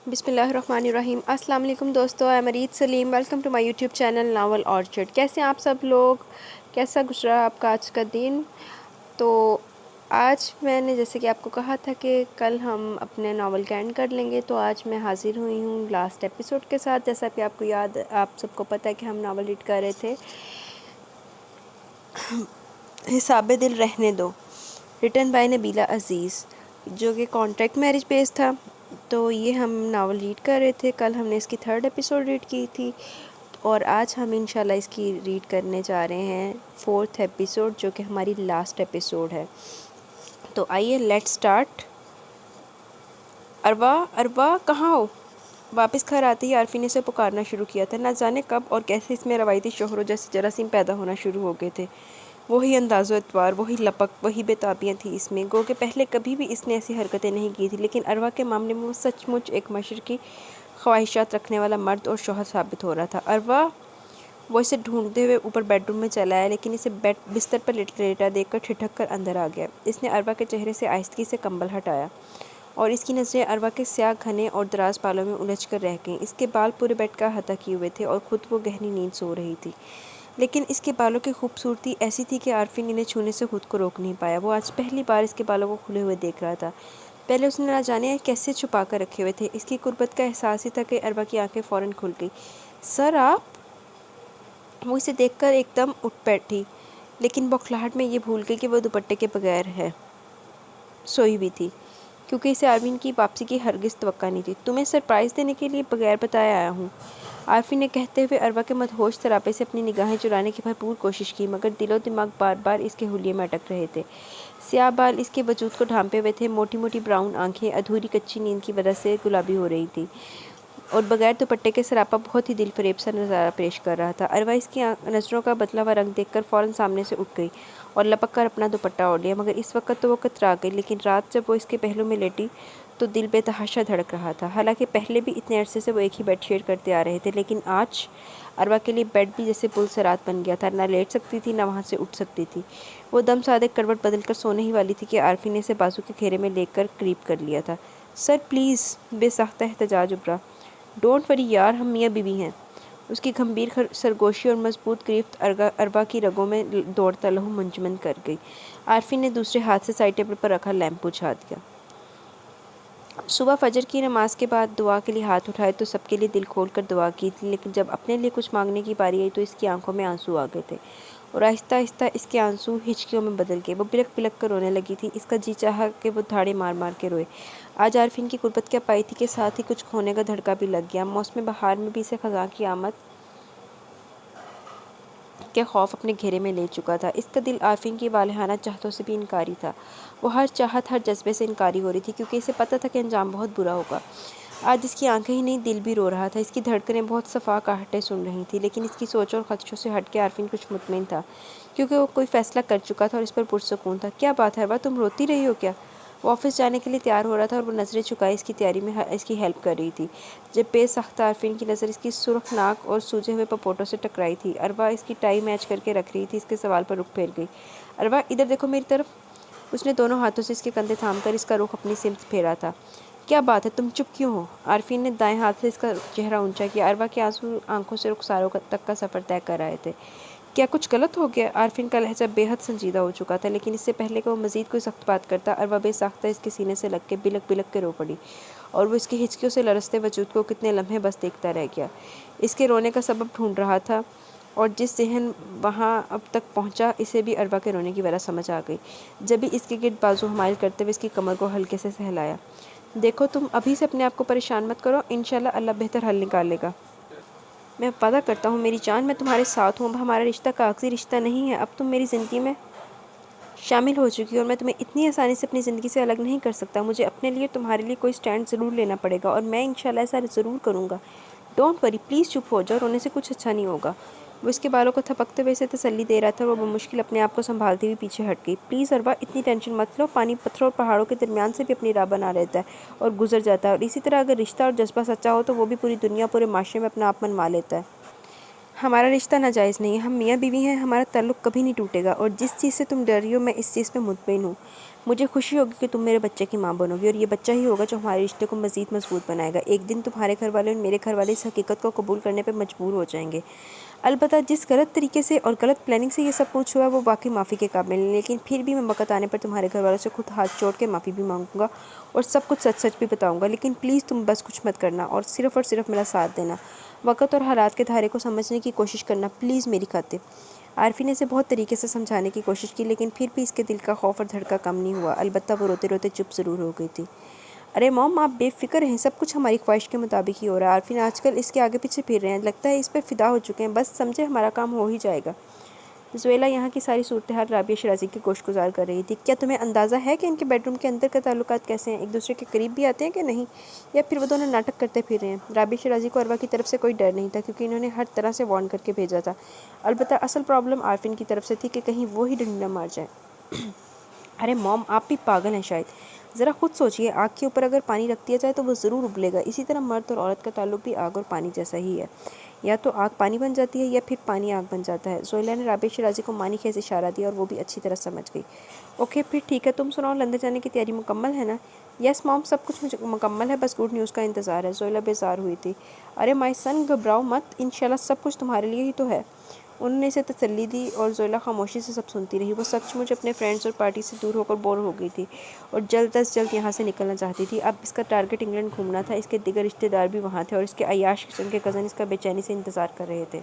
बिस्मिल्लाहिर्रहमानिर्रहीम। अस्सलाम वालेकुम दोस्तों, I am Areed Saleem. Welcome to my YouTube channel novel orchard. कैसे हैं आप सब लोग? कैसा गुजरा आपका आज का दिन? तो आज मैंने जैसे कि आपको कहा था कि कल हम अपने नावल का एंड कर लेंगे, तो आज मैं हाज़िर हुई हूँ लास्ट एपिसोड के साथ। जैसा कि आपको याद, आप सबको पता है कि हम नावल रीड कर रहे थे हिसाब दिल रहने दो, रिटन बाय नबीला अज़ीज़, जो कि कॉन्ट्रैक्ट मैरिज बेस्ड था। तो ये हम नावल रीड कर रहे थे। कल हमने इसकी 3rd एपिसोड रीड की थी और आज हम इंशाल्लाह इसकी रीड करने जा रहे हैं 4th एपिसोड, जो कि हमारी लास्ट एपिसोड है। तो आइए लेट्स स्टार्ट। अरवा, अरवा कहाँ हो? वापस घर आते ही आरफी ने इसे पुकारना शुरू किया था। न जाने कब और कैसे इसमें रवायती शोहरों जैसे जरासीम पैदा होना शुरू हो गए थे। वही अंदाज़ो एतवार, वही लपक, वही बेताबियाँ थी इसमें। गो के पहले कभी भी इसने ऐसी हरकतें नहीं की थी, लेकिन अरवा के मामले में वो सचमुच एक मशरकी ख्वाहिशात रखने वाला मर्द और शौहर साबित हो रहा था। अरवा, वो इसे ढूंढते हुए ऊपर बेडरूम में चला आया, लेकिन इसे बिस्तर पर लेटा देखकर ठिठक कर अंदर आ गया। इसने अरवा के चेहरे से आहिस्तगी से कंबल हटाया और इसकी नज़रें अरवा के स्याह घने और दराज बालों में उलझ कर रह गईं। इसके बाल पूरे बेड का अहाता किए हुए थे और ख़ुद वो गहरी नींद सो रही थी, लेकिन इसके बालों की खूबसूरती ऐसी थी कि आरफीन इन्हें छूने से खुद को रोक नहीं पाया। वो आज पहली बार इसके बालों को खुले हुए देख रहा था। पहले उसने ना जाने कैसे छुपा कर रखे हुए थे। इसकी कुर्बत का एहसास ही था कि अरवा की आंखें फ़ौरन खुल गई। सर आप? वो इसे देखकर एकदम उठ बैठी, लेकिन बौखलाहट में ये भूल गई कि वो दुपट्टे के बगैर है सोई हुई थी, क्योंकि इसे आरफीन की वापसी की हरगिज़ तवक्का नहीं थी। तुम्हें सरप्राइज़ देने के लिए बगैर बताए आया हूँ, आरफी ने कहते हुए अरवा के मदहोश सरापे से अपनी निगाहें चुराने की भरपूर कोशिश की, मगर दिलो दिमाग बार बार इसके हुलिये में अटक रहे थे। स्याह बाल इसके वजूद को ढांपे हुए थे। मोटी मोटी ब्राउन आंखें अधूरी कच्ची नींद की वजह से गुलाबी हो रही थी और बगैर दुपट्टे के सरापा बहुत ही दिल फरेब सा नज़ारा पेश कर रहा था। अरवा इसकी नज़रों का बदला हुआ रंग देखकर फ़ौरन सामने से उठ गई और लपक कर अपना दुपट्टा ओढ़ लिया, मगर इस वक्त तो वो कतरा गई। लेकिन रात जब वो इसके पहलू में लेटी तो दिल बेतहाशा धड़क रहा था। हालांकि पहले भी इतने अरसे से वो एक ही बेड शेयर करते आ रहे थे, लेकिन आज अरवा के लिए बेड भी जैसे पुल से रात बन गया था। ना लेट सकती थी, ना वहाँ से उठ सकती थी। वो दम सादे करवट बदल कर सोने ही वाली थी कि आरफी ने इसे बाजू के घेरे में लेकर करीब कर लिया था। सर प्लीज़, बेसाख्ता एहतजाज उभरा। डोंट वरी यार, हम मियाँ बीवी हैं। उसकी गंभीर सरगोशी और मजबूत गिरफ्त अरबा की रगों में दौड़ता लहू मुंजमद कर गई। आरफी ने दूसरे हाथ से साइड टेबल पर रखा लैंप बुझा दिया। सुबह फजर की नमाज के बाद दुआ के लिए हाथ उठाए तो सबके लिए दिल खोल कर दुआ की थी, लेकिन जब अपने लिए कुछ मांगने की बारी आई तो इसकी आंखों में आंसू आ गए थे और आहिस्ता आहिस्ता इसके आंसू हिचकियों में बदल गए। वो बिलक बिलक कर रोने लगी थी। इसका जी चाहा कि वो धाड़े मार मार के रोए। आज आरफीन की गुर्बत क्या पाई थी के साथ ही कुछ खोने का धड़का भी लग गया। मौसम बहार में भी इसे खज़ां की आमद के खौफ अपने घेरे में ले चुका था। इसका दिल आरफीन की वालिहाना चाहतों से भी इनकारी था। वो हर चाहत, हर जज्बे से इनकारी हो रही थी, क्योंकि इसे पता था कि अंजाम बहुत बुरा होगा। आज इसकी आंखें ही नहीं, दिल भी रो रहा था। इसकी धड़कनें बहुत सफा आहटें सुन रही थी, लेकिन इसकी सोच और खदशों से हट के आरफीन कुछ मुतमईन था, क्योंकि वो कोई फ़ैसला कर चुका था और इस पर पुरसकून था। क्या बात है, वह तुम रोती रही हो क्या? वो ऑफिस जाने के लिए तैयार हो रहा था और वो नज़रें झुकाए इसकी तैयारी में इसकी हेल्प कर रही थी, जब बेसाख्ता आरफीन की नज़र इसकी सुर्ख नाक और सूजे हुए पपोटों से टकराई थी। अरवा इसकी टाई मैच करके रख रही थी। इसके सवाल पर रुख फेर गई। अरवा, इधर देखो मेरी तरफ। उसने दोनों हाथों से इसके कंधे थामकर इसका रुख अपनी सिमत फेरा था। क्या बात है, तुम चुप क्यों हो? आरफीन ने दाएं हाथ से इसका चेहरा ऊंचा किया। अरवा के आंसू आंखों से रुखसारों तक का सफ़र तय कर आए थे। क्या कुछ गलत हो गया? आरफीन का लहजा बेहद संजीदा हो चुका था, लेकिन इससे पहले कि वो मज़ीद कोई सख्त बात करता, अरवा बेसाख्ता इसके सीने से लग के बिलक बिलक के रो पड़ी और वो इसकी हिचकियों से लरसते वजूद को कितने लम्हे बस देखता रह गया। इसके रोने का सबब ढूंढ रहा था और जिस जहन वहाँ अब तक पहुँचा, इसे भी अरवा के रोने की वजह समझ आ गई। जब भी इसके गिर्द बाजू हमाइल करते हुए इसकी कमर को हल्के से सहलाया। देखो, तुम अभी से अपने आप को परेशान मत करो, इंशाल्लाह अल्लाह बेहतर हल निकालेगा। मैं वादा करता हूँ मेरी जान, मैं तुम्हारे साथ हूँ। अब हमारा रिश्ता कागजी रिश्ता नहीं है, अब तुम मेरी ज़िंदगी में शामिल हो चुकी हो और मैं तुम्हें इतनी आसानी से अपनी ज़िंदगी से अलग नहीं कर सकता। मुझे अपने लिए, तुम्हारे लिए कोई स्टैंड ज़रूर लेना पड़ेगा और मैं इंशाल्लाह ऐसा ज़रूर करूँगा। डोंट वरी, प्लीज़ चुप हो जाओ, रोने से कुछ अच्छा नहीं होगा। वो इसके बालों को थपकते हुए इसे तसल्ली दे रहा था और वो बमुश्किल अपने आप को संभालती हुई पीछे हट गई। प्लीज़ अरवा, इतनी टेंशन मत लो। पानी पत्थरों और पहाड़ों के दरमियान से भी अपनी राह बना रहता है और गुजर जाता है, और इसी तरह अगर रिश्ता और जज्बा सच्चा हो तो वो भी पूरी दुनिया, पूरे माशरे में अपना आप मनवा लेता है। हमारा रिश्ता नाजायज़ नहीं है, हम मियाँ बीवी हैं, हमारा ताल्लुक़ कभी नहीं टूटेगा और जिस चीज़ से तुम डर रही हो मैं इस चीज़ पे मुतमईन हूँ। मुझे खुशी होगी कि तुम मेरे बच्चे की माँ बनोगी और ये बच्चा ही होगा जो हमारे रिश्ते को मज़ीद मजबूत बनाएगा। एक दिन तुम्हारे घर वाले और मेरे घर वाले इस हकीकत को कबूल करने पर मजबूर हो जाएंगे। अलबत्ता जिस गलत तरीके से और गलत प्लानिंग से ये सब कुछ हुआ वो बाकी माफ़ी के काबिल नहीं, लेकिन फिर भी मैं वक़्त आने पर तुम्हारे घर वालों से खुद हाथ जोड़ के माफ़ी भी मांगूंगा और सब कुछ सच सच भी बताऊंगा। लेकिन प्लीज़ तुम बस कुछ मत करना और सिर्फ मेरा साथ देना। वक़्त और हालात के धारे को समझने की कोशिश करना प्लीज़ मेरी खातिर। आरफी ने इसे बहुत तरीके से समझाने की कोशिश की, लेकिन फिर भी इसके दिल का खौफ और धड़का कम नहीं हुआ। अलबत्ता वो रोते रोते चुप ज़रूर हो गई थी। अरे मॉम, आप बेफ़िक्र हैं, सब कुछ हमारी ख्वाहिश के मुताबिक ही हो रहा है। आरफीन आजकल इसके आगे पीछे फिर रहे हैं, लगता है इस पर फ़िदा हो चुके हैं। बस समझे, हमारा काम हो ही जाएगा। ज़ुएला यहाँ की सारी सूरत हाल राबिया शराजी की गोशगुजार कर रही थी। क्या तुम्हें अंदाज़ा है कि इनके बेडरूम के अंदर के ताल्लुकात कैसे हैं? एक दूसरे के करीब भी आते हैं कि नहीं, या फिर वो दोनों नाटक करते फिर रहे हैं? राबिया शराजी को अरवा की तरफ से कोई डर नहीं था, क्योंकि इन्होंने हर तरह से वार्न करके भेजा था। अलबत्ता असल प्रॉब्लम आरफिन की तरफ से थी कि कहीं वो ही डंडा मार जाए। अरे मॉम, आप भी पागल हैं शायद। ज़रा खुद सोचिए, आग के ऊपर अगर पानी रख दिया जाए तो वो ज़रूर उबलेगा। इसी तरह मर्द और औरत का ताल्लुक भी आग और पानी जैसा ही है। या तो आग पानी बन जाती है या फिर पानी आग बन जाता है। ज़ोहैला ने राबिया शराजी को मानी खेस इशारा दिया और वो भी अच्छी तरह समझ गई। ओके फिर ठीक है, तुम सुनाओ, लंदन जाने की तैयारी मुकम्मल है ना? यस मॉम, सब कुछ मुझे मुकम्मल है, बस गुड न्यूज़ का इंतज़ार है। ज़ोहैला बेजार हुई थी। अरे माय सन, घबराओ मत, इंशाल्लाह सब कुछ तुम्हारे लिए ही तो है। उन्होंने इसे तसल्ली दी और ज़ोहैला खामोशी से सब सुनती रही। वो सचमुच अपने फ्रेंड्स और पार्टी से दूर होकर बोर हो गई थी और जल्द अज जल्द यहाँ से निकलना चाहती थी। अब इसका टारगेट इंग्लैंड घूमना था। इसके दिगर रिश्तेदार भी वहाँ थे और इसके अय्याश किस्म के कज़न इसका बेचैनी से इंतज़ार कर रहे थे।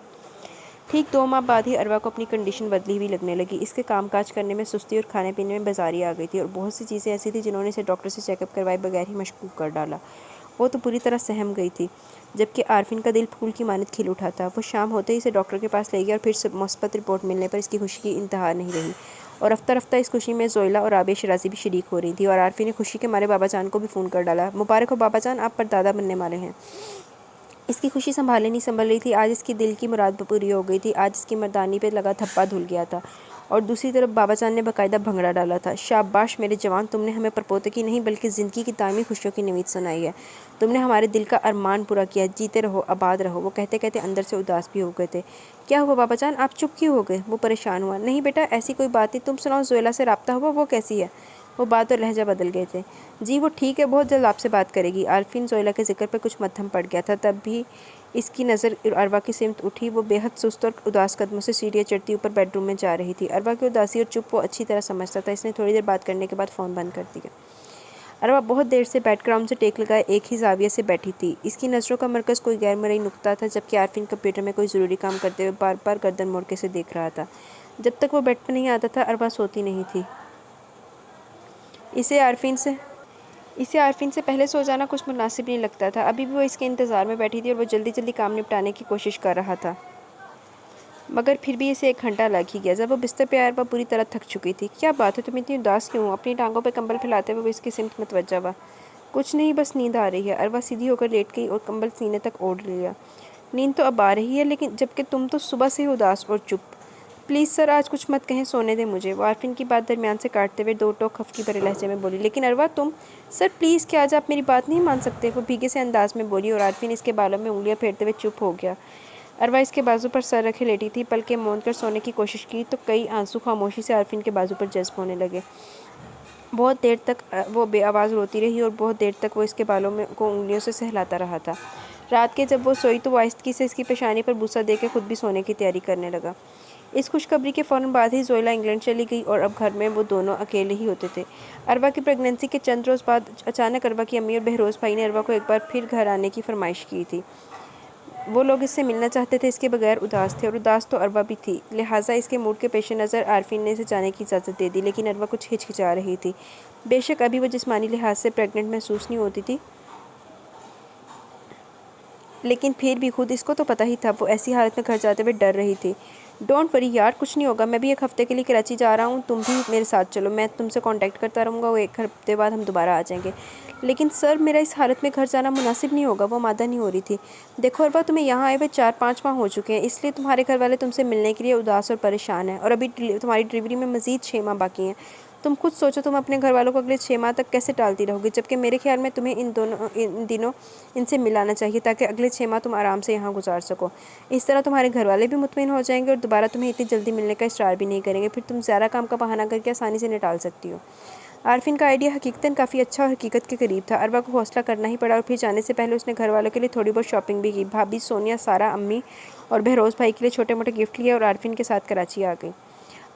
ठीक 2 माह बाद ही अरवा को अपनी कंडीशन बदली हुई लगने लगी। इसके कामकाज करने में सुस्ती और खाने पीने में बाजारी आ गई थी और बहुत सी चीज़ें ऐसी थी जिन्होंने इसे डॉक्टर से चेकअप करवाए बगैर ही मशकूक कर डाला। वो तो पूरी तरह सहम गई थी, जबकि आरफिन का दिल फूल की मानद खिल उठा था। वो शाम होते ही इसे डॉक्टर के पास ले गया और फिर से मुस्बत रिपोर्ट मिलने पर इसकी खुशी की इंतहा नहीं रही और रफ्ता रफ्ता इस खुशी में ज़ोहैला और राबिया शराजी भी शरीक हो रही थी। और आरफिन ने खुशी के मारे बाबा जान को भी फ़ोन कर डाला। मुबारक हो बाबा जान, आप परदादा बनने वाले हैं। इसकी खुशी संभाले नहीं संभल रही थी। आज इसकी दिल की मुराद पूरी हो गई थी। आज इसकी मर्दानी पे लगा थप्पा धुल गया था। और दूसरी तरफ बाबा जान ने बाकायदा भंगड़ा डाला था। शाबाश मेरे जवान, तुमने हमें परपोते की नहीं बल्कि ज़िंदगी की दायमी खुशियों की नवीद सुनाई है। तुमने हमारे दिल का अरमान पूरा किया। जीते रहो, आबाद रहो। वो कहते कहते अंदर से उदास भी हो गए थे। क्या हुआ बाबा जान, आप चुप क्यों हो गए? वो परेशान हुआ। नहीं बेटा, ऐसी कोई बात नहीं, तुम सुनाओ, ज़ोहैला से रब्ता हुआ, वो कैसी है? वो बात और लहजा बदल गए थे। जी वो ठीक है, बहुत जल्द आपसे बात करेगी। आरफिन ज़ोहैला के जिक्र पर कुछ मत्थम पड़ गया था। तब भी इसकी नज़र अरवा की सिमत उठी। वो बेहद सुस्त और उदास कदमों से सीढ़ियाँ चढ़ती ऊपर बेडरूम में जा रही थी। अरवा की उदासी और चुप वो अच्छी तरह समझता था। इसने थोड़ी देर बात करने के बाद फ़ोन बंद कर दिया। अरवा बहुत देर से बैकग्राउंड से टेक लगाए एक ही जाविया से बैठी थी। इसकी नज़रों का मरकज़ कोई गैर मरई नुक्ता था, जबकि आरफिन कंप्यूटर में कोई ज़रूरी काम करते हुए बार बार गर्दन मोड़ के से देख रहा था। जब तक वो बेड पर नहीं आता था अरवा सोती नहीं थी। इसे आरफिन से पहले सो जाना कुछ मुनासिब नहीं लगता था। अभी भी वो इसके इंतज़ार में बैठी थी और वो जल्दी जल्दी काम निपटाने की कोशिश कर रहा था, मगर फिर भी इसे 1 घंटा लग ही गया। जब वो बिस्तर पे आया वह पूरी तरह थक चुकी थी। क्या बात है, तुम इतनी उदास क्यों हो? अपनी टांगों पे कंबल फैलाते हुए वो इसकी सिमत मुतवज्जा हुआ। कुछ नहीं, बस नींद आ रही है। अरवा सीधी होकर लेट गई और कंबल सीने तक ओढ़ लिया। नींद तो अब आ रही है, लेकिन जबकि तुम तो सुबह से ही उदास और चुप। प्लीज़ सर, आज कुछ मत कहें, सोने दें मुझे। वो आरफिन की बात दरमियान से काटते हुए 2 टोक खफकी भरे लहजे में बोली। लेकिन अरवा तुम। सर प्लीज़, क्या आज आप मेरी बात नहीं मान सकते? वो भीगे से अंदाज में बोली और आरफिन इसके बालों में उंगलियां फेरते हुए चुप हो गया। अरवा इसके बाजू पर सर रखे लेटी थी। पलकें मूंद कर सोने की कोशिश की तो कई आंसू खामोशी से आरफिन के बाजू पर जज्ब होने लगे। बहुत देर तक वो बेआवाज़ रोती रही और बहुत देर तक वो इसके बालों में को उंगलियों से सहलाता रहा था। रात के जब वो सोई तो वो आहिस्तगी से इसकी पेशानी पर बूसा दे के खुद भी सोने की तैयारी करने लगा। इस खुशखबरी के फ़ौरन बाद ही ज़ोहैला इंग्लैंड चली गई और अब घर में वो दोनों अकेले ही होते थे। अरवा की प्रेगनेंसी के चंद रोज़ बाद अचानक अरवा की अम्मी और बहरोज़ भाई ने अरवा को एक बार फिर घर आने की फरमाइश की थी। वो लोग इससे मिलना चाहते थे, इसके बगैर उदास थे और उदास तो अरवा भी थी। लिहाजा इसके मूड के पेश नज़र आरफिन ने इसे जाने की इजाज़त दे दी, लेकिन अरवा कुछ हिचकिचा रही थी। बेशक अभी वो जिस्मानी लिहाज से प्रेग्नेंट महसूस नहीं होती थी, लेकिन फिर भी खुद इसको तो पता ही था। वो ऐसी हालत में घर जाते हुए डर रही थी। डोंट वरी यार, कुछ नहीं होगा। मैं भी 1 हफ़्ते के लिए कराची जा रहा हूँ, तुम भी मेरे साथ चलो। मैं तुमसे कांटेक्ट करता रहूँगा। वो 1 हफ़्ते बाद हम दोबारा आ जाएंगे। लेकिन सर, मेरा इस हालत में घर जाना मुनासिब नहीं होगा। वो मादा नहीं हो रही थी। देखो अरवा, तुम्हें यहाँ आए हुए 4-5 माह हो चुके हैं, इसलिए तुम्हारे घर वाले तुमसे मिलने के लिए उदास और परेशान हैं। और अभी तुम्हारी डिलीवरी में मज़ीद 6 माह बाकी हैं। तुम खुद सोचो, तुम अपने घर वालों को अगले 6 माह तक कैसे टालती रहोगी? जबकि मेरे ख्याल में तुम्हें इन दिनों इनसे मिलाना चाहिए, ताकि अगले 6 माह तुम आराम से यहाँ गुजार सको। इस तरह तुम्हारे घर वाले भी मुतमिन हो जाएंगे और दोबारा तुम्हें इतनी जल्दी मिलने का इसरार भी नहीं करेंगे। फिर तुम ज़्यादा काम का बहाना करके आसानी से निटाल सकती हो। आरफिन का आइडिया हकीकतन काफ़ी अच्छा और हकीकत के करीब था। अरवा को हौसला करना ही पड़ा और फिर जाने से पहले उसने घर वालों के लिए थोड़ी बहुत शॉपिंग भी की। भाभी सोनिया, सारा, अम्मी और बहरोज़ भाई के लिए छोटे मोटे गिफ्ट लिए और आरफिन के साथ कराची आ गई।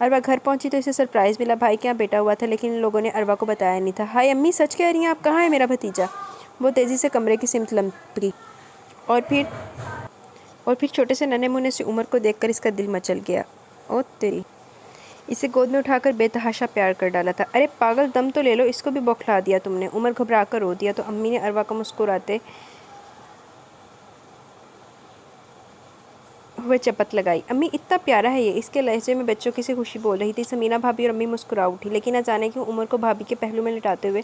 अरवा घर पहुंची तो इसे सरप्राइज़ मिला। भाई के यहाँ बेटा हुआ था लेकिन इन लोगों ने अरवा को बताया नहीं था। हाय अम्मी, सच कह रही हैं आप? कहाँ है मेरा भतीजा? वो तेज़ी से कमरे की सिमत लपकी और फिर छोटे से नन्हे मुन्ने से उमर को देखकर इसका दिल मचल गया। ओ तेरी! इसे गोद में उठाकर बेतहाशा प्यार कर डाला था। अरे पागल, दम तो ले लो, इसको भी बौखला दिया तुमने। उमर घबरा कर रो दिया तो अम्मी ने अरवा को मुस्कुराते हुए चपत लगाई। अम्मी, इतना प्यारा है ये। इसके लहजे में बच्चों की सी खुशी बोल रही थी। समीना भाभी और अम्मी मुस्कुरा उठी, लेकिन न जाने क्यों उमर को भाभी के पहलू में लिटाते हुए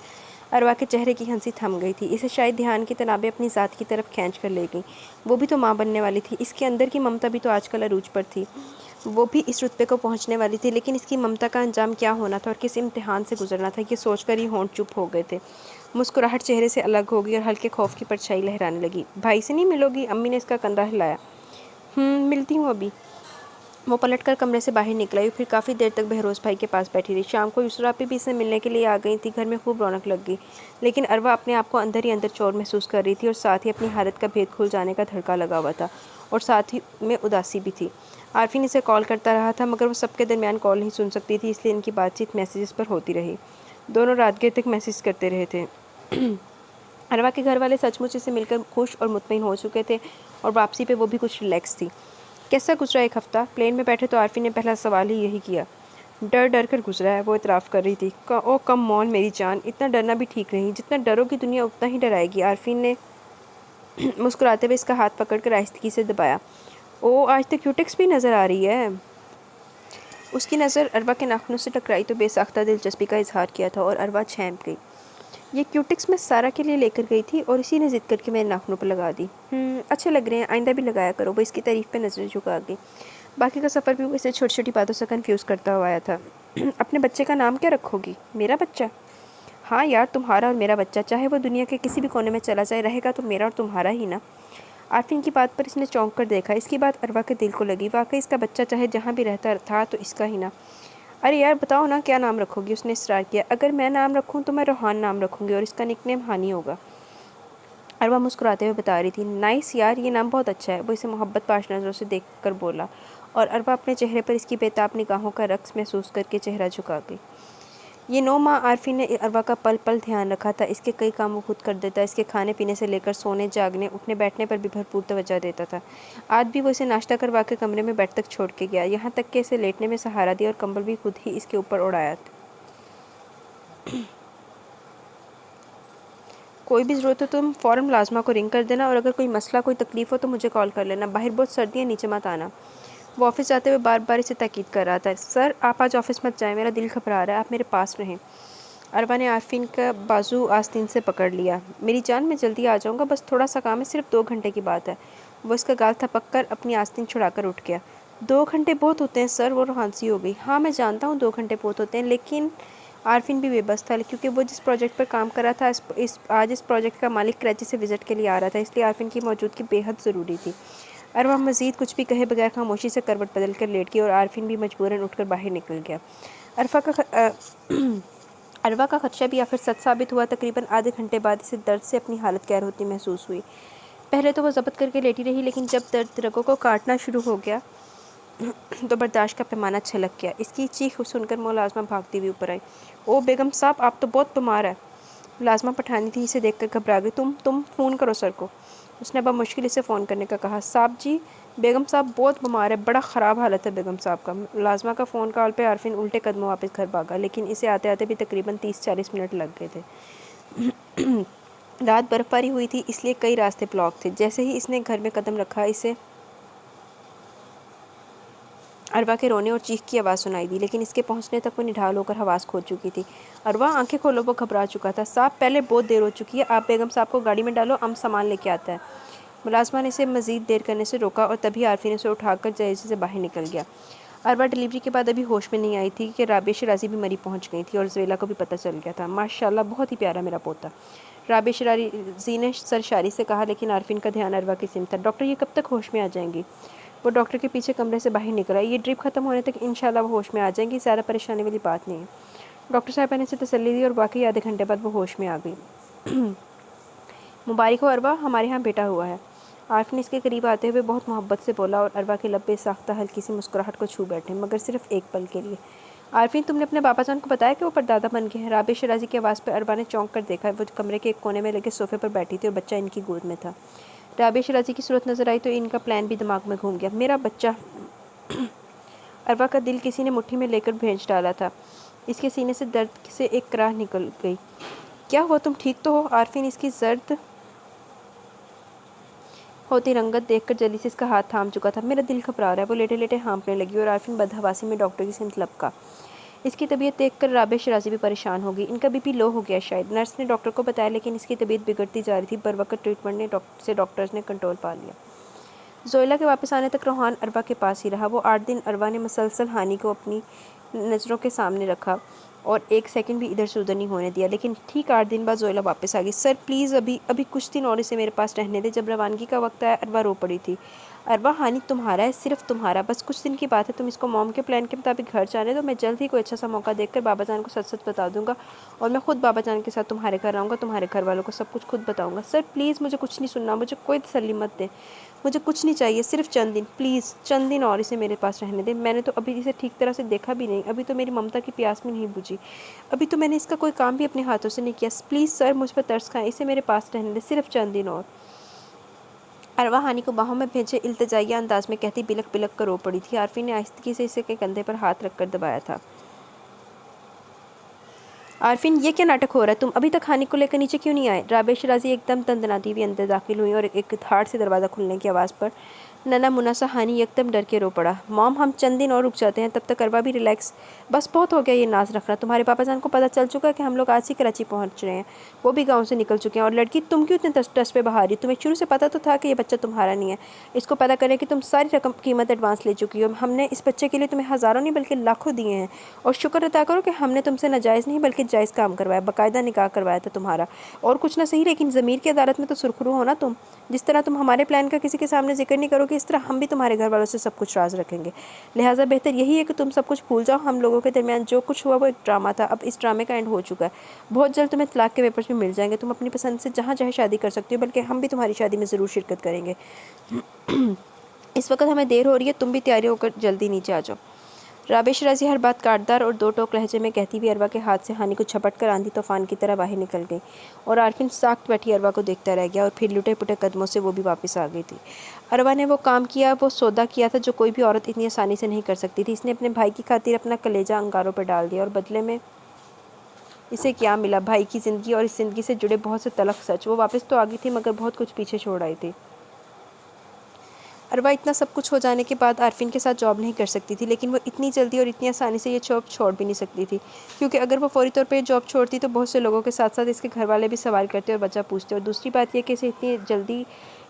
अरवा के चेहरे की हंसी थम गई थी। इसे शायद ध्यान की तनाबें अपनी ज़ात की तरफ खींच कर ले गईं। वो भी तो माँ बनने वाली थी। इसके अंदर की ममता भी तो आजकल अरूज पर थी। वो भी इस रुतबे को पहुंचने वाली थी, लेकिन इसकी ममता का अंजाम क्या होना था और किस इम्तिहान से गुजरना था, ये सोचकर ही होंठ चुप हो गए थे। मुस्कुराहट चेहरे से अलग हो गई और हल्के खौफ की परछाई लहराने लगी। भाई से नहीं मिलोगी? अम्मी ने इसका कंधा हिलाया। मिलती हूँ अभी। वो पलटकर कमरे से बाहर निकल आई। फिर काफ़ी देर तक बहरोज़ भाई के पास बैठी रही। शाम को यूसरा आपी भी इससे मिलने के लिए आ गई थी। घर में खूब रौनक लग गई, लेकिन अरवा अपने आप को अंदर ही अंदर चोर महसूस कर रही थी और साथ ही अपनी हालत का भेद खुल जाने का धड़का लगा हुआ था और साथ ही में उदासी भी थी। आरफिन इसे कॉल करता रहा था, मगर वो सबके दरमियान कॉल नहीं सुन सकती थी, इसलिए इनकी बातचीत मैसेजेस पर होती रही। दोनों रात गए तक मैसेज करते रहे थे। अरवा के घर वाले सचमुच इसे मिलकर खुश और मुतमईन हो चुके थे और वापसी पे वो भी कुछ रिलैक्स थी। कैसा गुजरा एक हफ्ता? प्लेन में बैठे तो आरफिन ने पहला सवाल ही यही किया। डर डर कर गुजरा है, वो इतराफ़ कर रही थी। ओ कम मॉन मेरी जान, इतना डरना भी ठीक नहीं। जितना डरोगी दुनिया उतना ही डराएगी। आरफिन ने मुस्कुराते हुए इसका हाथ पकड़कर आहिस्तगी से दबाया। ओ, आज तो क्यूटेक्स भी नज़र आ रही है। उसकी नज़र अरवा के नाखूनों से टकराई तो बेसाख्ता दिलचस्पी का इजहार किया था और अरवा छेंप गई। ये क्यूटिक्स मैं सारा के लिए लेकर गई थी और इसी ने ज़िद करके मेरे नाखूनों पर लगा दी। अच्छे लग रहे हैं, आइंदा भी लगाया करो। वो इसकी तारीफ़ पे नज़र झुका गई। बाकी का सफ़र भी वो इसे छोटी छोटी बातों से कन्फ्यूज़ करता हुआ आया था। अपने बच्चे का नाम क्या रखोगी? मेरा बच्चा? हाँ यार, तुम्हारा और मेरा बच्चा, चाहे वो दुनिया के किसी भी कोने में चला जाए, रहेगा तो मेरा और तुम्हारा ही ना। आरफिन की बात पर इसने चौंक कर देखा। इसकी बात अरवा के दिल को लगी। वाकई इसका बच्चा चाहे जहाँ भी रहता था तो इसका ही ना। अरे यार बताओ ना, क्या नाम रखोगी? उसने इसरार किया। अगर मैं नाम रखूं तो मैं रोहान नाम रखूंगी और इसका निकनेम हानी होगा। अरवा मुस्कुराते हुए बता रही थी। नाइस यार, ये नाम बहुत अच्छा है। वो इसे मोहब्बत पाश नज़रों से देख कर बोला और अरवा अपने चेहरे पर इसकी बेताब निगाहों का रक्स महसूस करके चेहरा झुका गई। ये 9 माह आरफिन ने अरवा का पल पल ध्यान रखा था। इसके कई काम वो खुद कर देता, इसके खाने पीने से लेकर सोने, जागने, उठने बैठने पर भी भरपूर तवज्जो देता था। आज भी वो इसे नाश्ता करवा के कमरे में बेड तक छोड़ के गया, यहाँ तक कि इसे लेटने में सहारा दिया और कंबल भी खुद ही इसके ऊपर उड़ाया था। कोई भी ज़रूरत हो तो तुम फ़ौरन मुलाज़मा को रिंग कर देना और अगर कोई मसला, कोई तकलीफ़ हो तो मुझे कॉल कर लेना। बाहर बहुत सर्दी है, नीचे मत आना। वो ऑफिस जाते हुए बार बार इसे ताकीद कर रहा था। सर आप आज ऑफिस मत जाएं, मेरा दिल घबरा रहा है, आप मेरे पास रहें। अरवा ने आरफिन का बाजू आस्तीन से पकड़ लिया। मेरी जान, मैं जल्दी आ जाऊंगा, बस थोड़ा सा काम है, सिर्फ 2 घंटे की बात है। वो इसका गाल थपक कर अपनी आस्तीन छुड़ाकर उठ गया। 2 घंटे बहुत होते हैं सर। वो रोहानसी हो गई। हाँ मैं जानता हूँ 2 घंटे बहुत होते हैं, लेकिन आरफिन भी बेबस था, क्योंकि वो जिस प्रोजेक्ट पर काम कर रहा था आज इस प्रोजेक्ट का मालिक कराची से विजिट के लिए आ रहा था, इसलिए आरफिन की मौजूदगी बेहद ज़रूरी थी। अरवा मज़ीद कुछ भी कहे बगैर खामोशी से करवट बदल कर लेट गई और आरफिन भी मजबूरन उठकर बाहर निकल गया। अरवा का खदशा भी आखिर सच साबित हुआ। तकरीबन आधे घंटे बाद इसे दर्द से अपनी हालत कैर होती महसूस हुई। पहले तो वो ज़ब्त करके लेटी रही, लेकिन जब दर्द रगों को काटना शुरू हो गया तो बर्दाश्त का पैमाना छलक गया। इसकी चीख सुनकर मुलाजमा भागती हुई ऊपर आई। ओ बेगम साहब, आप तो बहुत बीमार है। मुलाजमा पठानी थी, इसे देखकर घबरा गई। तुम फ़ोन करो सर को। उसने अब मुश्किल से फ़ोन करने का कहा। साहब जी, बेगम साहब बहुत बीमार है, बड़ा ख़राब हालत है बेगम साहब का। मुलाजमा का फ़ोन कॉल पे आरफिन उल्टे कदमों वापस घर भागा, लेकिन इसे आते आते भी तकरीबन 30-40 मिनट लग गए थे। रात बर्फ़बारी हुई थी, इसलिए कई रास्ते ब्लॉक थे। जैसे ही इसने घर में कदम रखा, इसे अरवा के रोने और चीख की आवाज़ सुनाई दी, लेकिन इसके पहुंचने तक वो निढाल होकर हवास खो चुकी थी। अरवा आंखें खोलो, वो घबरा चुका था। साहब पहले बहुत देर हो चुकी है, आप बेगम साहब को गाड़ी में डालो, हम सामान लेके आता है। मुलाजमा ने इसे मज़ीद देर करने से रोका और तभी आरफी ने उसे उठाकर जहेज़ से बाहर निकल गया। अरवा डिलीवरी के बाद अभी होश में नहीं आई थी कि राबिया शराजी भी मरी पहुँच गई थी और ज़वेला को भी पता चल गया था। माशाल्लाह, बहुत ही प्यारा मेरा पोता, राबिया शराजी ने सरशारी से कहा, लेकिन आरफिन का ध्यान अरवा की सिम था। डॉक्टर ये कब तक होश में आ जाएंगी? वो डॉक्टर के पीछे कमरे से बाहर निकला। ये ड्रिप ख़त्म होने तक इंशाल्लाह वो होश में आ जाएंगी, ज़्यादा परेशानी वाली बात नहीं है। डॉक्टर साहिबा ने इसे तसल्ली दी और वाकई आधे घंटे बाद वो होश में आ गई। मुबारक हो अरवा, हमारे यहाँ बेटा हुआ है। आरिफ ने इसके करीब आते हुए बहुत मोहब्बत से बोला और अरवा के लब बेसाख्ता हल्की सी मुस्कुराहट को छू बैठे, मगर सिर्फ एक पल के लिए। आरफीन, तुमने अपने पापा जान को बताया कि वो परदादा बन गए हैं? राबिया शराजी की आवाज़ पर अरबा ने चौंक कर देखा। वो कमरे के एक कोने में लगे सोफे पर बैठी थी और बच्चा इनकी गोद में था। राबिया शराजी की सूरत नजर आई तो इनका प्लान भी दिमाग में घूम गया। मेरा बच्चा। अरबा का दिल किसी ने मुट्ठी में लेकर भेज डाला था। इसके सीने से दर्द से एक कराह निकल गई। क्या हुआ, तुम ठीक तो हो? आरफीन इसकी जर्द होती रंगत देखकर जल्दी से इसका हाथ थाम चुका था। मेरा दिल घबरा रहा है। वो लेटे लेटे हाँफने लगी और आरफीन बदहवासी में डॉक्टर की सिमत लपका। इसकी तबीयत देखकर राबिया शराजी भी परेशान हो गई। इनका बीपी लो हो गया शायद। नर्स ने डॉक्टर को बताया, लेकिन इसकी तबीयत बिगड़ती जा रही थी। बर वक्त ट्रीटमेंट से डॉक्टर्स ने कंट्रोल पा लिया। जोइला के वापस आने तक रोहान अरबा के पास ही रहा। वो 8 दिन अरबा ने मसलसल हानि को अपनी नज़रों के सामने रखा और एक सेकंड भी इधर से उधर नहीं होने दिया। लेकिन ठीक 8 दिन बाद जोइला वापस आ गई। सर प्लीज़ अभी कुछ दिन और इसे मेरे पास रहने दे। जब रवानगी का वक्त आया, अरबा रो पड़ी थी। अरबा, हानि तुम्हारा है, सिर्फ तुम्हारा। बस कुछ दिन की बात है। तुम इसको मॉम के प्लान के मुताबिक घर जाने दो। मैं जल्द ही कोई अच्छा सा मौका देखकर बाबा जान को सच सच बता दूंगा और मैं खुद बाबा जान के साथ तुम्हारे घर आऊँगा। तुम्हारे घर वालों को सब कुछ खुद बताऊँगा। सर प्लीज़, मुझे कुछ नहीं सुनना। मुझे कोई तसल्ली मत दे। मुझे कुछ नहीं चाहिए, सिर्फ चंद दिन, प्लीज़ चंद दिन और इसे मेरे पास रहने दे। मैंने तो अभी इसे ठीक तरह से देखा भी नहीं। अभी तो मेरी ममता की प्यास भी नहीं बुझी। अभी तो मैंने इसका कोई काम भी अपने हाथों से नहीं किया। प्लीज़ सर, मुझ पर तरस खाएं। इसे मेरे पास रहने दे, सिर्फ चंद दिन और। अरवा हानि को बाहों में भेजे इल्तिजाइया अंदाज में कहती बिलक बिलक कर रो पड़ी थी। आरफी ने आहिस्तगी से इसे के कंधे पर हाथ रखकर दबाया था। आरफीन, ये क्या नाटक हो रहा है? तुम अभी तक हानि को लेकर नीचे क्यों नहीं आए? राबिया शराजी एकदम तंदनाती हुई अंदर दाखिल हुई और एक धाड़ से दरवाज़ा खुलने की आवाज़ पर नन्हा मुन्ना सा हानि एकदम डर के रो पड़ा। मॉम, हम चंद दिन और रुक जाते हैं, तब तक अरबा भी रिलैक्स। बस बहुत हो गया ये नाज रखना। तुम्हारे पापा जान को पता चल चुका है कि हम लोग आज ही कराची पहुंच रहे हैं। वो भी गांव से निकल चुके हैं। और लड़की, तुम क्यों इतने टस पे बहा रही? तुम्हें शुरू से पता तो था कि ये बच्चा तुम्हारा नहीं है। इसको पता करने की तुम सारी रकम कीमत एडवांस ले चुकी हो। हमने इस बच्चे के लिए तुम्हें हज़ारों नहीं बल्कि लाखों दिए हैं। और शुक्र अदा करो कि हमने तुमसे नाजायज़ नहीं बल्कि जायज़ काम करवाया, बाकायदा निकाह करवाया था तुम्हारा। और कुछ ना सही, लेकिन ज़मीर की अदालत में तो सुरखरू हो ना तुम। जिस तरह तुम हमारे प्लान का किसी के सामने जिक्र नहीं करोगे, इस तरह हम भी तुम्हारे घर वालों से सब कुछ राज रखेंगे। लिहाजा बेहतर यही है कि तुम सब कुछ भूल जाओ। हम लोगों के दरमियान जो कुछ हुआ वो एक ड्रामा था। अब इस ड्रामे का एंड हो चुका है। बहुत जल्द तुम्हें तलाक के पेपर्स भी मिल जाएंगे। तुम अपनी पसंद से जहाँ चाहे शादी कर सकती हो, बल्कि हम भी तुम्हारी शादी में ज़रूर शिरकत करेंगे। इस वक्त हमें देर हो रही है, तुम भी तैयारी होकर जल्दी नीचे आ जाओ। राबिया शराजी हर बात काटदार और दो टोक लहजे में कहती हुई अरवा के हाथ से हानि को झपट कर आंधी तूफान की तरह बाहर निकल गई और आरफिन साख्त बैठी अरवा को देखता रह गया और फिर लुटे पुटे कदमों से वो भी वापस आ गई थी। अरवा ने वो काम किया, वो सौदा किया था जो कोई भी औरत इतनी आसानी से नहीं कर सकती थी। इसने अपने भाई की खातिर अपना कलेजा अंगारों पर डाल दिया और बदले में इसे क्या मिला? भाई की ज़िंदगी और इस ज़िंदगी से जुड़े बहुत से तलख सच। वो वापस तो आ गई थी मगर बहुत कुछ पीछे छोड़ आई थी। अरवा इतना सब कुछ हो जाने के बाद आरफीन के साथ जॉब नहीं कर सकती थी, लेकिन वो इतनी जल्दी और इतनी आसानी से ये जॉब छोड़ भी नहीं सकती थी, क्योंकि अगर वो फौरी तौर पे जॉब छोड़ती तो बहुत से लोगों के साथ साथ इसके घर वाले भी सवाल करते और वजह पूछते। और दूसरी बात यह कि इसे इतनी जल्दी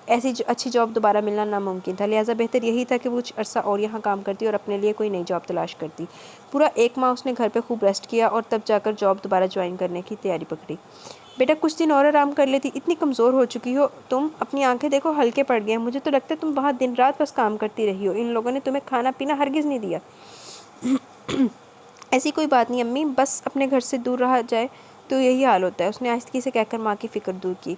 ऐसी अच्छी जॉब दोबारा मिलना नामुमकिन था। लिहाजा बेहतर यही था कि वो कुछ अरसा और यहाँ काम करती और अपने लिए कोई नई जॉब तलाश करती। पूरा 1 माह उसने घर पर खूब रेस्ट किया और तब जाकर जॉब दोबारा ज्वाइन करने की तैयारी पकड़ी। बेटा, कुछ दिन और आराम कर लेती, इतनी कमज़ोर हो चुकी हो तुम। अपनी आंखें देखो, हल्के पड़ गए हैं। मुझे तो लगता है तुम वहाँ दिन रात बस काम करती रही हो। इन लोगों ने तुम्हें खाना पीना हरगिज़ नहीं दिया। ऐसी कोई बात नहीं अम्मी, बस अपने घर से दूर रहा जाए तो यही हाल होता है, उसने आहिस्तगी से कहकर माँ की फ़िक्र दूर की।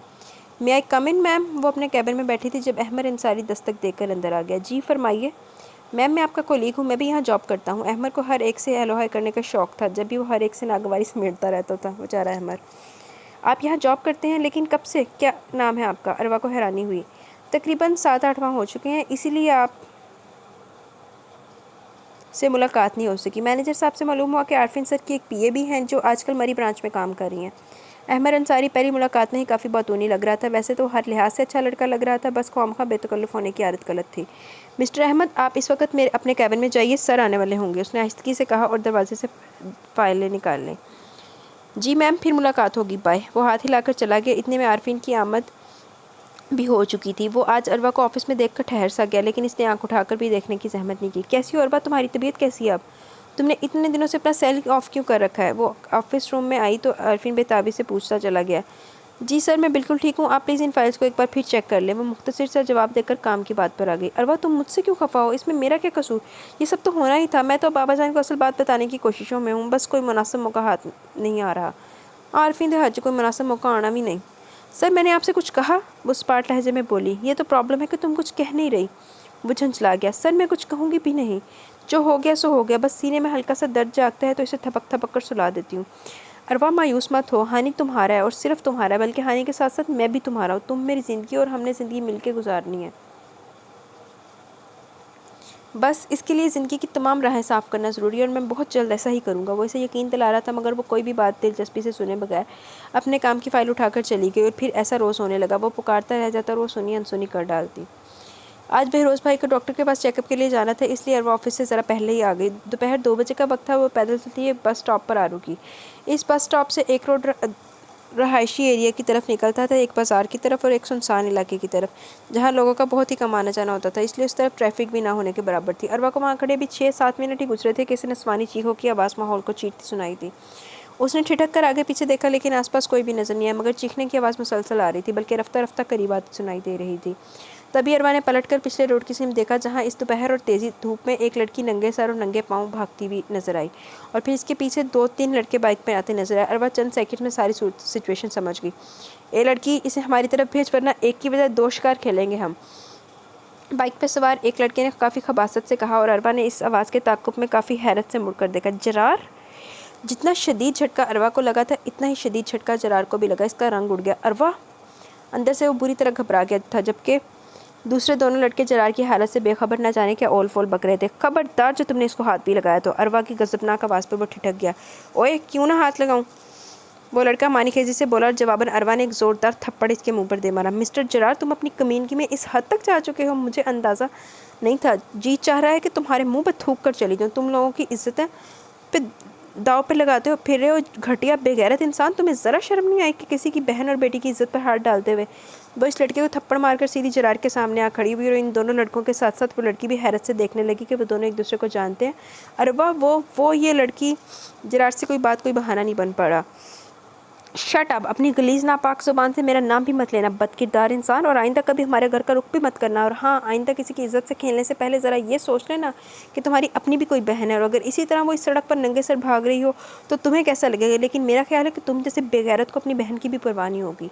मैं आई कम इन मैम? वो अपने कैबिन में बैठी थी जब अहमद अंसारी दस्तक देकर अंदर आ गया। जी फरमाइए। मैम, मैं आपका कोलीग हूँ, मैं भी यहाँ जॉब करता हूँ। अहमद को हर एक से हेलो हाय करने का शौक़ था, जब भी वो हर एक से नागवारी समेटता रहता था बेचारा अहमद। आप यहाँ जॉब करते हैं, लेकिन कब से? क्या नाम है आपका? अरवा को हैरानी हुई। तकरीबन 7-8 माह हो चुके हैं, इसीलिए आप से मुलाकात नहीं हो सकी। मैनेजर साहब से मालूम हुआ कि आरफिन सर की एक पीए भी हैं जो आजकल मरी ब्रांच में काम कर रही हैं। अहमद अंसारी पहली मुलाकात में ही काफ़ी बतूनी लग रहा था। वैसे तो हर लिहाज से अच्छा लड़का लग रहा था, बस ख्वामखा बेतकल्लुफ़ होने की आदत गलत थी। मिस्टर अहमद, आप इस वक्त मेरे अपने कैबिन में जाइए, सर आने वाले होंगे, उसने आहिस्तगी से कहा और दरवाजे से फाइलें निकाल लें। जी मैम, फिर मुलाकात होगी, बाय। वो हाथ हिलाकर चला गया। इतने में आरफीन की आमद भी हो चुकी थी। वो आज अरवा को ऑफिस में देखकर ठहर सा गया, लेकिन इसने आंख उठाकर भी देखने की जहमत नहीं की। कैसी हो अरवा, तुम्हारी तबीयत कैसी है अब? तुमने इतने दिनों से अपना सेल ऑफ क्यों कर रखा है? वो ऑफिस रूम में आई तो आरफीन बेताबी से पूछता चला गया। जी सर, मैं बिल्कुल ठीक हूँ, आप प्लीज़ इन फाइल्स को एक बार फिर चेक कर लें। वो मुख्तसर सा जवाब देकर काम की बात पर आ गई। अरवा, तुम मुझसे क्यों खफा हो? इसमें मेरा क्या कसूर? ये सब तो होना ही था। मैं तो बाबा जान को असल बात बताने की कोशिशों में हूँ, बस कोई मुनासिब मौका हाथ नहीं आ रहा। आरफीन ने हज कोई मुनासिब मौका आना भी नहीं। सर, मैंने आपसे कुछ कहा? वो स्पार्ट लहजे में बोली। ये तो प्रॉब्लम है कि तुम कुछ कह नहीं रही। वो झंझला गया। सर, मैं कुछ कहूँगी भी नहीं। जो हो गया सो हो गया, बस सीने में हल्का सा दर्द जागता है तो इसे थपक थपक कर सुला देती हूँ। अरवा, मायूस मत हो, हानि तुम्हारा है और सिर्फ तुम्हारा है, बल्कि हानि के साथ साथ मैं भी तुम्हारा हूँ। तुम मेरी ज़िंदगी और हमने ज़िंदगी मिलकर गुजारनी है। बस इसके लिए ज़िंदगी की तमाम राहें साफ़ करना ज़रूरी है और मैं बहुत जल्द ऐसा ही करूँगा। वो इसे यकीन दिला रहा था, मगर वो कोई भी बात दिलचस्पी से सुने बगैर अपने काम की फ़ाइल उठाकर चली गई और फिर ऐसा रोज़ होने लगा। वो पुकारता रह जाता और वो सुनी अनसुनी कर डालती। आज बहरोज़ भाई को डॉक्टर के पास चेकअप के लिए जाना था, इसलिए अरवा ऑफिस से ज़रा पहले ही आ गई। दोपहर 2 बजे का वक्त था। वो पैदल चलती हुई बस स्टॉप पर आ रुकी। इस बस स्टॉप से एक रोड रहायशी एरिया की तरफ निकलता था, एक बाज़ार की तरफ और एक सुनसान इलाके की तरफ, जहाँ लोगों का बहुत ही कम आना जाना होता था, इसलिए उस तरफ ट्रैफिक भी ना होने के बराबर थी। अरवा को वहाँ खड़े भी 6-7 मिनट ही गुजरे थे कि किसी नस्वानी चीखों की आवाज़ माहौल को चीरती सुनाई दी। उसने ठिठक कर आगे पीछे देखा, लेकिन आसपास कोई भी नजर नहीं आया, मगर चीखने की आवाज़ मुसलसल आ रही थी, बल्कि रफ्ता रफ्ता करीब आती सुनाई दे रही थी। तभी अरवा ने पलटकर पिछले रोड की सिम देखा, जहाँ इस दोपहर और तेज़ी धूप में एक लड़की नंगे सर और नंगे पाँव भागती हुई नजर आई, और फिर इसके पीछे 2-3 लड़के बाइक पर आते नजर आए। अरवा चंद सेकंड में सारी सिचुएशन समझ गई। ए लड़की, इसे हमारी तरफ भेज, वरना एक की बजाय 2 शिकार खेलेंगे हम। बाइक पर सवार एक लड़के ने काफ़ी खबासत से कहा, और अरवा ने इस आवाज़ के ताक़ुब में काफ़ी हैरत से मुड़कर देखा। जरार! जितना शदीद झटका अरवा को लगा था, इतना ही शदीद झटका जरार को भी लगा। इसका रंग उड़ गया। अरवा! अंदर से वो बुरी तरह घबरा गया था, जबकि दूसरे दोनों लड़के जरार की हालत से बेखबर न जाने क्या ओल फोल बक रहे थे। खबरदार, जो तुमने इसको हाथ भी लगाया तो। अरवा की गजबनाक आवाज़ पर वो ठिठक गया। ओए, क्यों ना हाथ लगाऊं? वो लड़का मानीखेजी से बोला, और जवाबन अरवा ने एक ज़ोरदार थप्पड़ इसके मुंह पर दे मारा। मिस्टर जरार, तुम अपनी कमीनगी में इस हद तक जा चुके हो, मुझे अंदाज़ा नहीं था। जी चाह रहा है कि तुम्हारे मुंह पर थूक कर चली जाऊँ। तुम लोगों की इज्जतें पे दाव पे लगाते हो फिर रहे हो, घटिया बेगैरत इंसान। तुम्हें ज़रा शर्म नहीं आई कि किसी की बहन और बेटी की इज्जत पर हाथ डालते हुए? वो इस लड़के को थप्पड़ मारकर सीधी जरार के सामने आ खड़ी हुई, और इन दोनों लड़कों के साथ साथ वो लड़की भी हैरत से देखने लगी कि वो दोनों एक दूसरे को जानते हैं। अरे वाह, वो ये लड़की! जरार से कोई बात, कोई बहाना नहीं बन पड़ा। Shut up! अपनी गलीज नापाक ज़ुबान से मेरा नाम भी मत लेना, बदकिरदार इंसान, और आइंदा कभी हमारे घर का रुख भी मत करना। और हाँ, आइंदा किसी की इज्जत से खेलने से पहले ज़रा ये सोच लेना कि तुम्हारी अपनी भी कोई बहन है, और अगर इसी तरह वो इस सड़क पर नंगे सर भाग रही हो तो तुम्हें कैसा लगेगा। लेकिन मेरा ख्याल है कि तुम जैसे बेगैरत को अपनी बहन की भी परवाह नहीं होगी।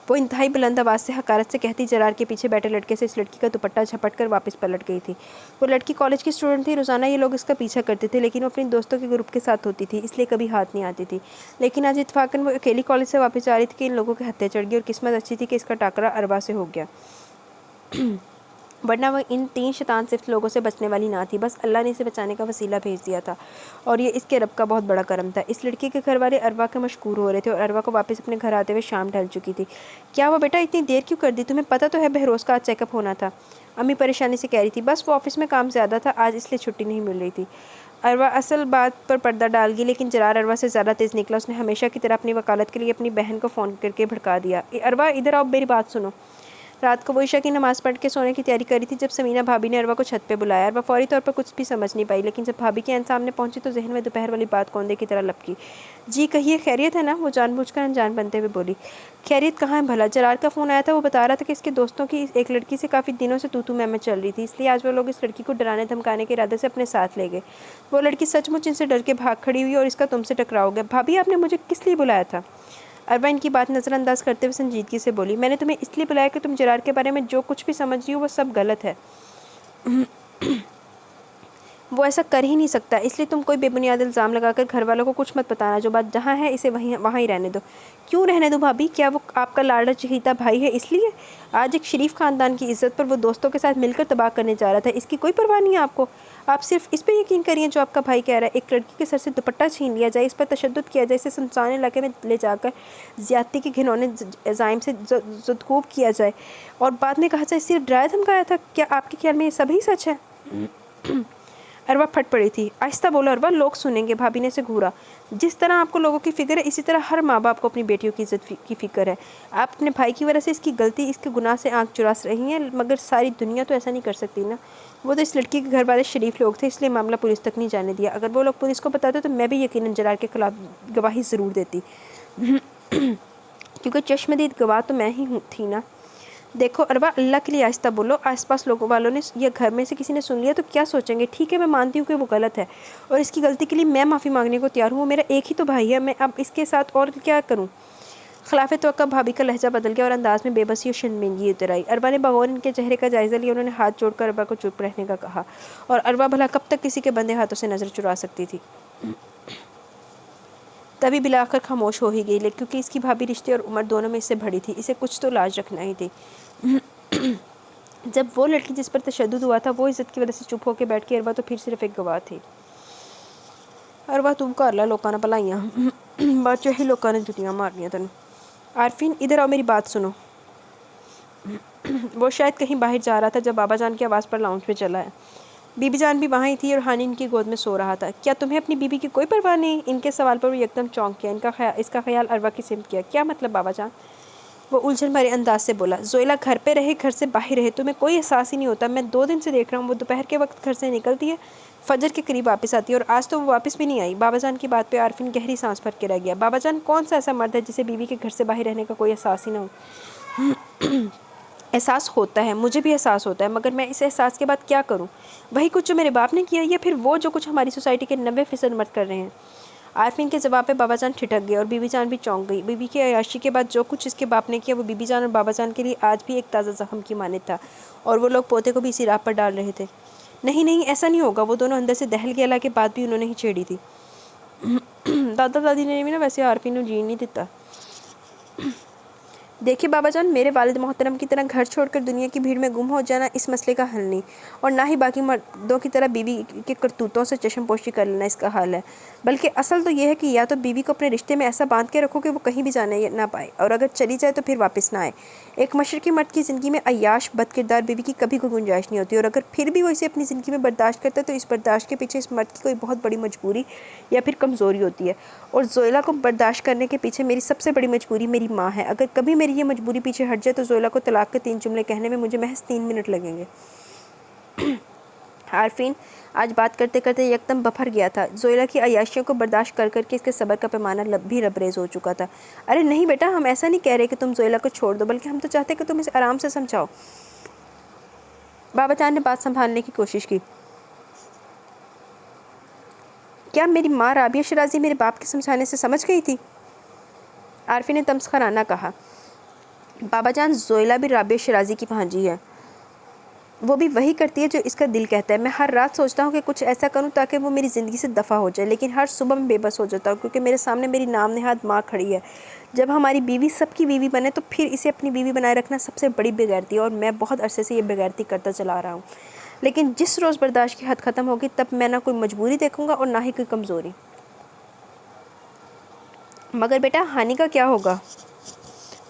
वो इंतहाई बुलंद आवाज़ से हकारत से कहती जरार के पीछे बैठे लड़के से इस लड़की का दुपट्टा झपट कर वापस पलट गई थी। वो लड़की कॉलेज की स्टूडेंट थी। रोज़ाना ये लोग इसका पीछा करते थे, लेकिन वो अपने दोस्तों के ग्रुप के साथ होती थी, इसलिए कभी हाथ नहीं आती थी। लेकिन आज इत्तेफाकन वो अकेली कॉलेज से वापस आ रही थी कि इन लोगों के हत्या चढ़ गई, और किस्मत अच्छी थी कि इसका टाकरा अरवा से हो गया, वरना वह इन 3 शैतान सिर्फ लोगों से बचने वाली ना थी। बस अल्लाह ने इसे बचाने का वसीला भेज दिया था, और ये इसके रब का बहुत बड़ा करम था। इस लड़की के घर वाले अरवा के मशकूर हो रहे थे, और अरवा को वापस अपने घर आते हुए शाम ढल चुकी थी। क्या हुआ बेटा, इतनी देर क्यों कर दी? तुम्हें पता तो है बहरोज़ का आज चेकअप होना था। अम्मी परेशानी से कह रही थी। बस वो ऑफिस में काम ज़्यादा था आज, इसलिए छुट्टी नहीं मिल रही थी। अरवा असल बात पर पर्दा डाल गई, लेकिन जरार अरवा से ज़्यादा तेज़ निकला। उसने हमेशा की तरह अपनी वकालत के लिए अपनी बहन को फ़ोन करके भड़का दिया। अरवा, इधर आओ, मेरी बात सुनो। रात को वो ईशा की नमाज़ पढ़ के सोने की तैयारी कर रही थी जब समीना भाभी ने अरवा को छत पे बुलाया। अरवा फौरी तौर पर कुछ भी समझ नहीं पाई, लेकिन जब भाभी के आन सामने पहुंची तो जहन में दोपहर वाली बात कौंधे की तरह लपकी। जी कहिए, खैरियत है ना? वो जानबूझकर अनजान बनते हुए बोली। खैरियत कहाँ है भला? जरार का फ़ोन आया था। वो बता रहा था कि इसके दोस्तों की एक लड़की से काफ़ी दिनों से तू मैं चल रही थी, इसलिए आज वो लोग इस लड़की को डराने धमकाने के इरादे से अपने साथ ले गए। वो लड़की सचमुच इनसे डर के भाग खड़ी हुई और इसका तुमसे टकराव हो गया। भाभी, आपने मुझे किस लिए बुलाया था? अरवा इनकी बात नज़रअंदाज करते हुए संजीदगी से बोली। मैंने तुम्हें इसलिए बुलाया कि तुम जरार के बारे में जो कुछ भी समझ रही हो वो सब गलत है। वो ऐसा कर ही नहीं सकता, इसलिए तुम कोई बेबुनियाद इल्ज़ाम लगाकर घर वालों को कुछ मत बताना। जो बात जहाँ है इसे वहीं वहाँ ही रहने दो। क्यों रहने दो भाभी? क्या वो आपका लाडला चहीता भाई है इसलिए? आज एक शरीफ ख़ानदान की इज्जत पर वो दोस्तों के साथ मिलकर तबाह करने जा रहा था, इसकी कोई परवाह नहीं है आपको? आप सिर्फ इस पर यकीन करिए जो आपका भाई कह रहा है। एक लड़की के सर से दुपट्टा छीन लिया जाए, इस पर तशद्दुद किया जाए, इसे सुनसान इलाके में ले जाकर ज़्यादती के घिनौने ज़ाइम से ज़ुदकूब किया जाए, और बाद में कहा जाए सिर्फ डराया धमकाया था। क्या आपके ख्याल में ये सभी सच है? अरवा फट पड़ी थी। आहिस्ता बोलो अरवा, लोग सुनेंगे। भाभी ने इसे घूरा। जिस तरह आपको लोगों की फिक्र है, इसी तरह हर माँ बाप को अपनी बेटियों की इज्जत की फिक्र है। आप अपने भाई की वजह से इसकी गलती, इसके गुनाह से आंख चुरा रही हैं, मगर सारी दुनिया तो ऐसा नहीं कर सकती ना। वो तो इस लड़की के घर वाले शरीफ लोग थे, इसलिए मामला पुलिस तक नहीं जाने दिया। अगर वो लोग पुलिस को बताते तो मैं भी यकीनन जरार के खिलाफ गवाही ज़रूर देती। क्योंकि चश्मदीद गवाह तो मैं ही थी ना। देखो अरबा, अल्लाह के लिए आहिस्ता बोलो, आसपास लोगों वालों ने या घर में से किसी ने सुन लिया तो क्या सोचेंगे। ठीक है, मैं मानती हूँ कि वो गलत है और इसकी गलती के लिए मैं माफ़ी मांगने को तैयार हूँ। वो मेरा एक ही तो भाई है, मैं अब इसके साथ और क्या करूँ। खिलाफ तवक्का भाभी का लहजा बदल गया और अंदाज में बेबसी और शर्मिंदगी उतर आई। अरबा ने बगौर इनके चेहरे का जायज़ा लिया। उन्होंने हाथ जोड़कर अरबा को चुप रहने का कहा, और अरबा भला कब तक किसी के बंदे हाथों से नज़र चुरा सकती थी। तभी बिलाकर खामोश हो ही गई, लेकिन क्योंकि इसकी भाभी रिश्ते और उम्र दोनों में इससे बड़ी थी, इसे कुछ तो लाज रखना ही थी। जब वो लड़की जिस पर तशद्दुद हुआ था वो इज्जत की वजह से चुप होकर बैठ के, अरबा तो फिर सिर्फ एक गवाह थी। अरबा तुम कर ला लोगों ने भलाइयाँ, बाद चो ही लोगों ने जुतियाँ मारनियाँ तेन। आरफीन इधर आओ, मेरी बात सुनो। वो शायद कहीं बाहर जा रहा था जब बाबा जान की आवाज़ पर लाउंज में चला है। बीबी जान भी वहाँ ही थी और हानी इनकी गोद में सो रहा था। क्या तुम्हें अपनी बीबी की कोई परवाह नहीं? इनके सवाल पर वो एकदम चौंक गया। इसका ख्याल अरबा की सिमत किया। क्या मतलब बाबा जान? वो उलझन भरे अंदाज से बोला। जोइला घर पे रहे, घर से बाहर रहे, तुम्हें कोई एहसास ही नहीं होता। मैं 2 दिन से देख रहा हूँ, वो दोपहर के वक्त घर से निकलती है, फजर के करीब वापस आती है, और आज तो वो वापस भी नहीं आई। बाबा जान की बात पे आरफिन गहरी सांस भर के रह गया। बाबा जान, कौन सा ऐसा मर्द है जिसे बीवी के घर से बाहर रहने का कोई एहसास ही ना हो? एहसास होता है, मुझे भी एहसास होता है, मगर मैं इस एहसास के बाद क्या करूं? वही कुछ जो मेरे बाप ने किया, या फिर वो जो कुछ हमारी सोसाइटी के 90% मर्द कर रहे हैं? आरफीन के जवाब पे बाबा जान ठिठक गए और बीबी जान भी चौंक गई। बीबी की अय्याशी के बाद जो कुछ इसके बाप ने किया वो बीबी जान और बाबा जान के लिए आज भी एक ताज़ा जख्म की मानित था, और वो लोग पोते को भी इसी राह पर डाल रहे थे। नहीं नहीं, ऐसा नहीं होगा। वो दोनों अंदर से दहल के अला के बाद भी उन्होंने ही छेड़ी थी। दादा दादी ने भी ना वैसे आरफीन को जीन नहीं दिता। देखिए बाबा जान, मेरे वालिद मोहतरम की तरह घर छोड़कर दुनिया की भीड़ में गुम हो जाना इस मसले का हल नहीं, और ना ही बाकी मर्दों की तरह बीवी के करतूतों से चश्मपोशी कर लेना इसका हल है। बल्कि असल तो यह है कि या तो बीवी को अपने रिश्ते में ऐसा बांध के रखो कि वो कहीं भी जाने ना पाए, और अगर चली जाए तो फिर वापस ना आए। एक मशरकी मर्द की ज़िंदगी में अय्याश बदकिरदार बीवी की कभी कोई गुंजाइश नहीं होती, और अगर फिर भी वो इसे अपनी ज़िंदगी में बर्दाश्त करता है तो इस बर्दाश्त के पीछे इस मर्द की कोई बहुत बड़ी मजबूरी या फिर कमज़ोरी होती है। और जोइला को बर्दाश्त करने के पीछे मेरी सबसे बड़ी मजबूरी मेरी माँ है। अगर कभी मेरी ये मजबूरी पीछे हट जाए तो जोइला को तलाक के 3 जुमले कहने में मुझे महज 3 मिनट लगेंगे। आरफीन आज बात करते करते एकदम बफर गया था। जोइला की अय्याशियों को बर्दाश्त कर करके इसके सब्र का पैमाना भी लबरेज हो चुका था। अरे नहीं बेटा, हम ऐसा नहीं कह रहे कि तुम जोइला को छोड़ दो, बल्कि हम तो चाहते कि तुम इसे आराम से समझाओ। बाबा जान ने बात संभालने की कोशिश की। क्या मेरी माँ राबिया शराजी मेरे बाप के समझाने से समझ गई थी? आरफीन ने तमस्खराना कहा। बाबा जान, जोइला भी राबिया शराजी की भांजी है। वो भी वही करती है जो इसका दिल कहता है। मैं हर रात सोचता हूँ कि कुछ ऐसा करूँ ताकि वो मेरी ज़िंदगी से दफ़ा हो जाए, लेकिन हर सुबह मैं बेबस हो जाता हूँ क्योंकि मेरे सामने मेरी नाम नेहाद माँ खड़ी है। जब हमारी बीवी सबकी बीवी बने तो फिर इसे अपनी बीवी बनाए रखना सबसे बड़ी बेगैरती है, और मैं बहुत अरसे से ये बेगैरती करता चला रहा हूँ। लेकिन जिस रोज़ बर्दाश्त की हद ख़त्म होगी तब मैं ना कोई मजबूरी देखूँगा और ना ही कोई कमज़ोरी। मगर बेटा, हानि का क्या होगा?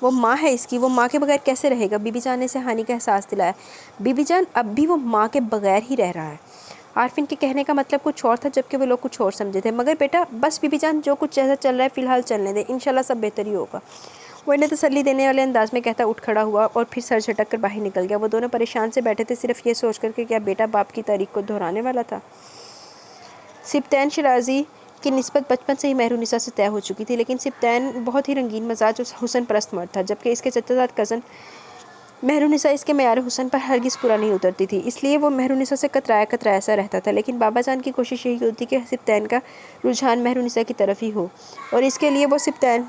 वो माँ है इसकी, वो माँ के बगैर कैसे रहेगा? बीबी जान ने इसे हानि का एहसास दिलाया। बीबी जान, अब भी वो माँ के बगैर ही रह रहा है। आरफीन के कहने का मतलब कुछ और था, जबकि वो लोग कुछ और समझे थे। मगर बेटा बस बीबी जान, जो कुछ जैसा चल रहा है फ़िलहाल चलने दे, इंशाल्लाह सब बेहतर ही होगा। वो इन्हें तसल्ली देने वाले अंदाज में कहता उठ खड़ा हुआ और फिर सर झटक कर बाहर निकल गया। वो दोनों परेशान से बैठे थे, सिर्फ ये सोच कर कि क्या बेटा बाप की तारीख को दोहराने वाला था। सिप्तैन शराजी की निस्बत बचपन से ही मेहरुनिसा से तय हो चुकी थी, लेकिन सिप्तैन बहुत ही रंगीन मजाज और हुसन परस्त मर्द था, जबकि इसके चचाजाद कज़न मेहरुनिसा इसके मेयार हुसन पर हरगिज़ पूरा नहीं उतरती थी। इसलिए वो मेहरुनिसा से कतराया कतराया सा रहता था। लेकिन बाबा जान की कोशिश यही होती कि सिप्तैन का रुझान मेहरुनिसा की तरफ ही हो, और इसके लिए वो सिप्तैन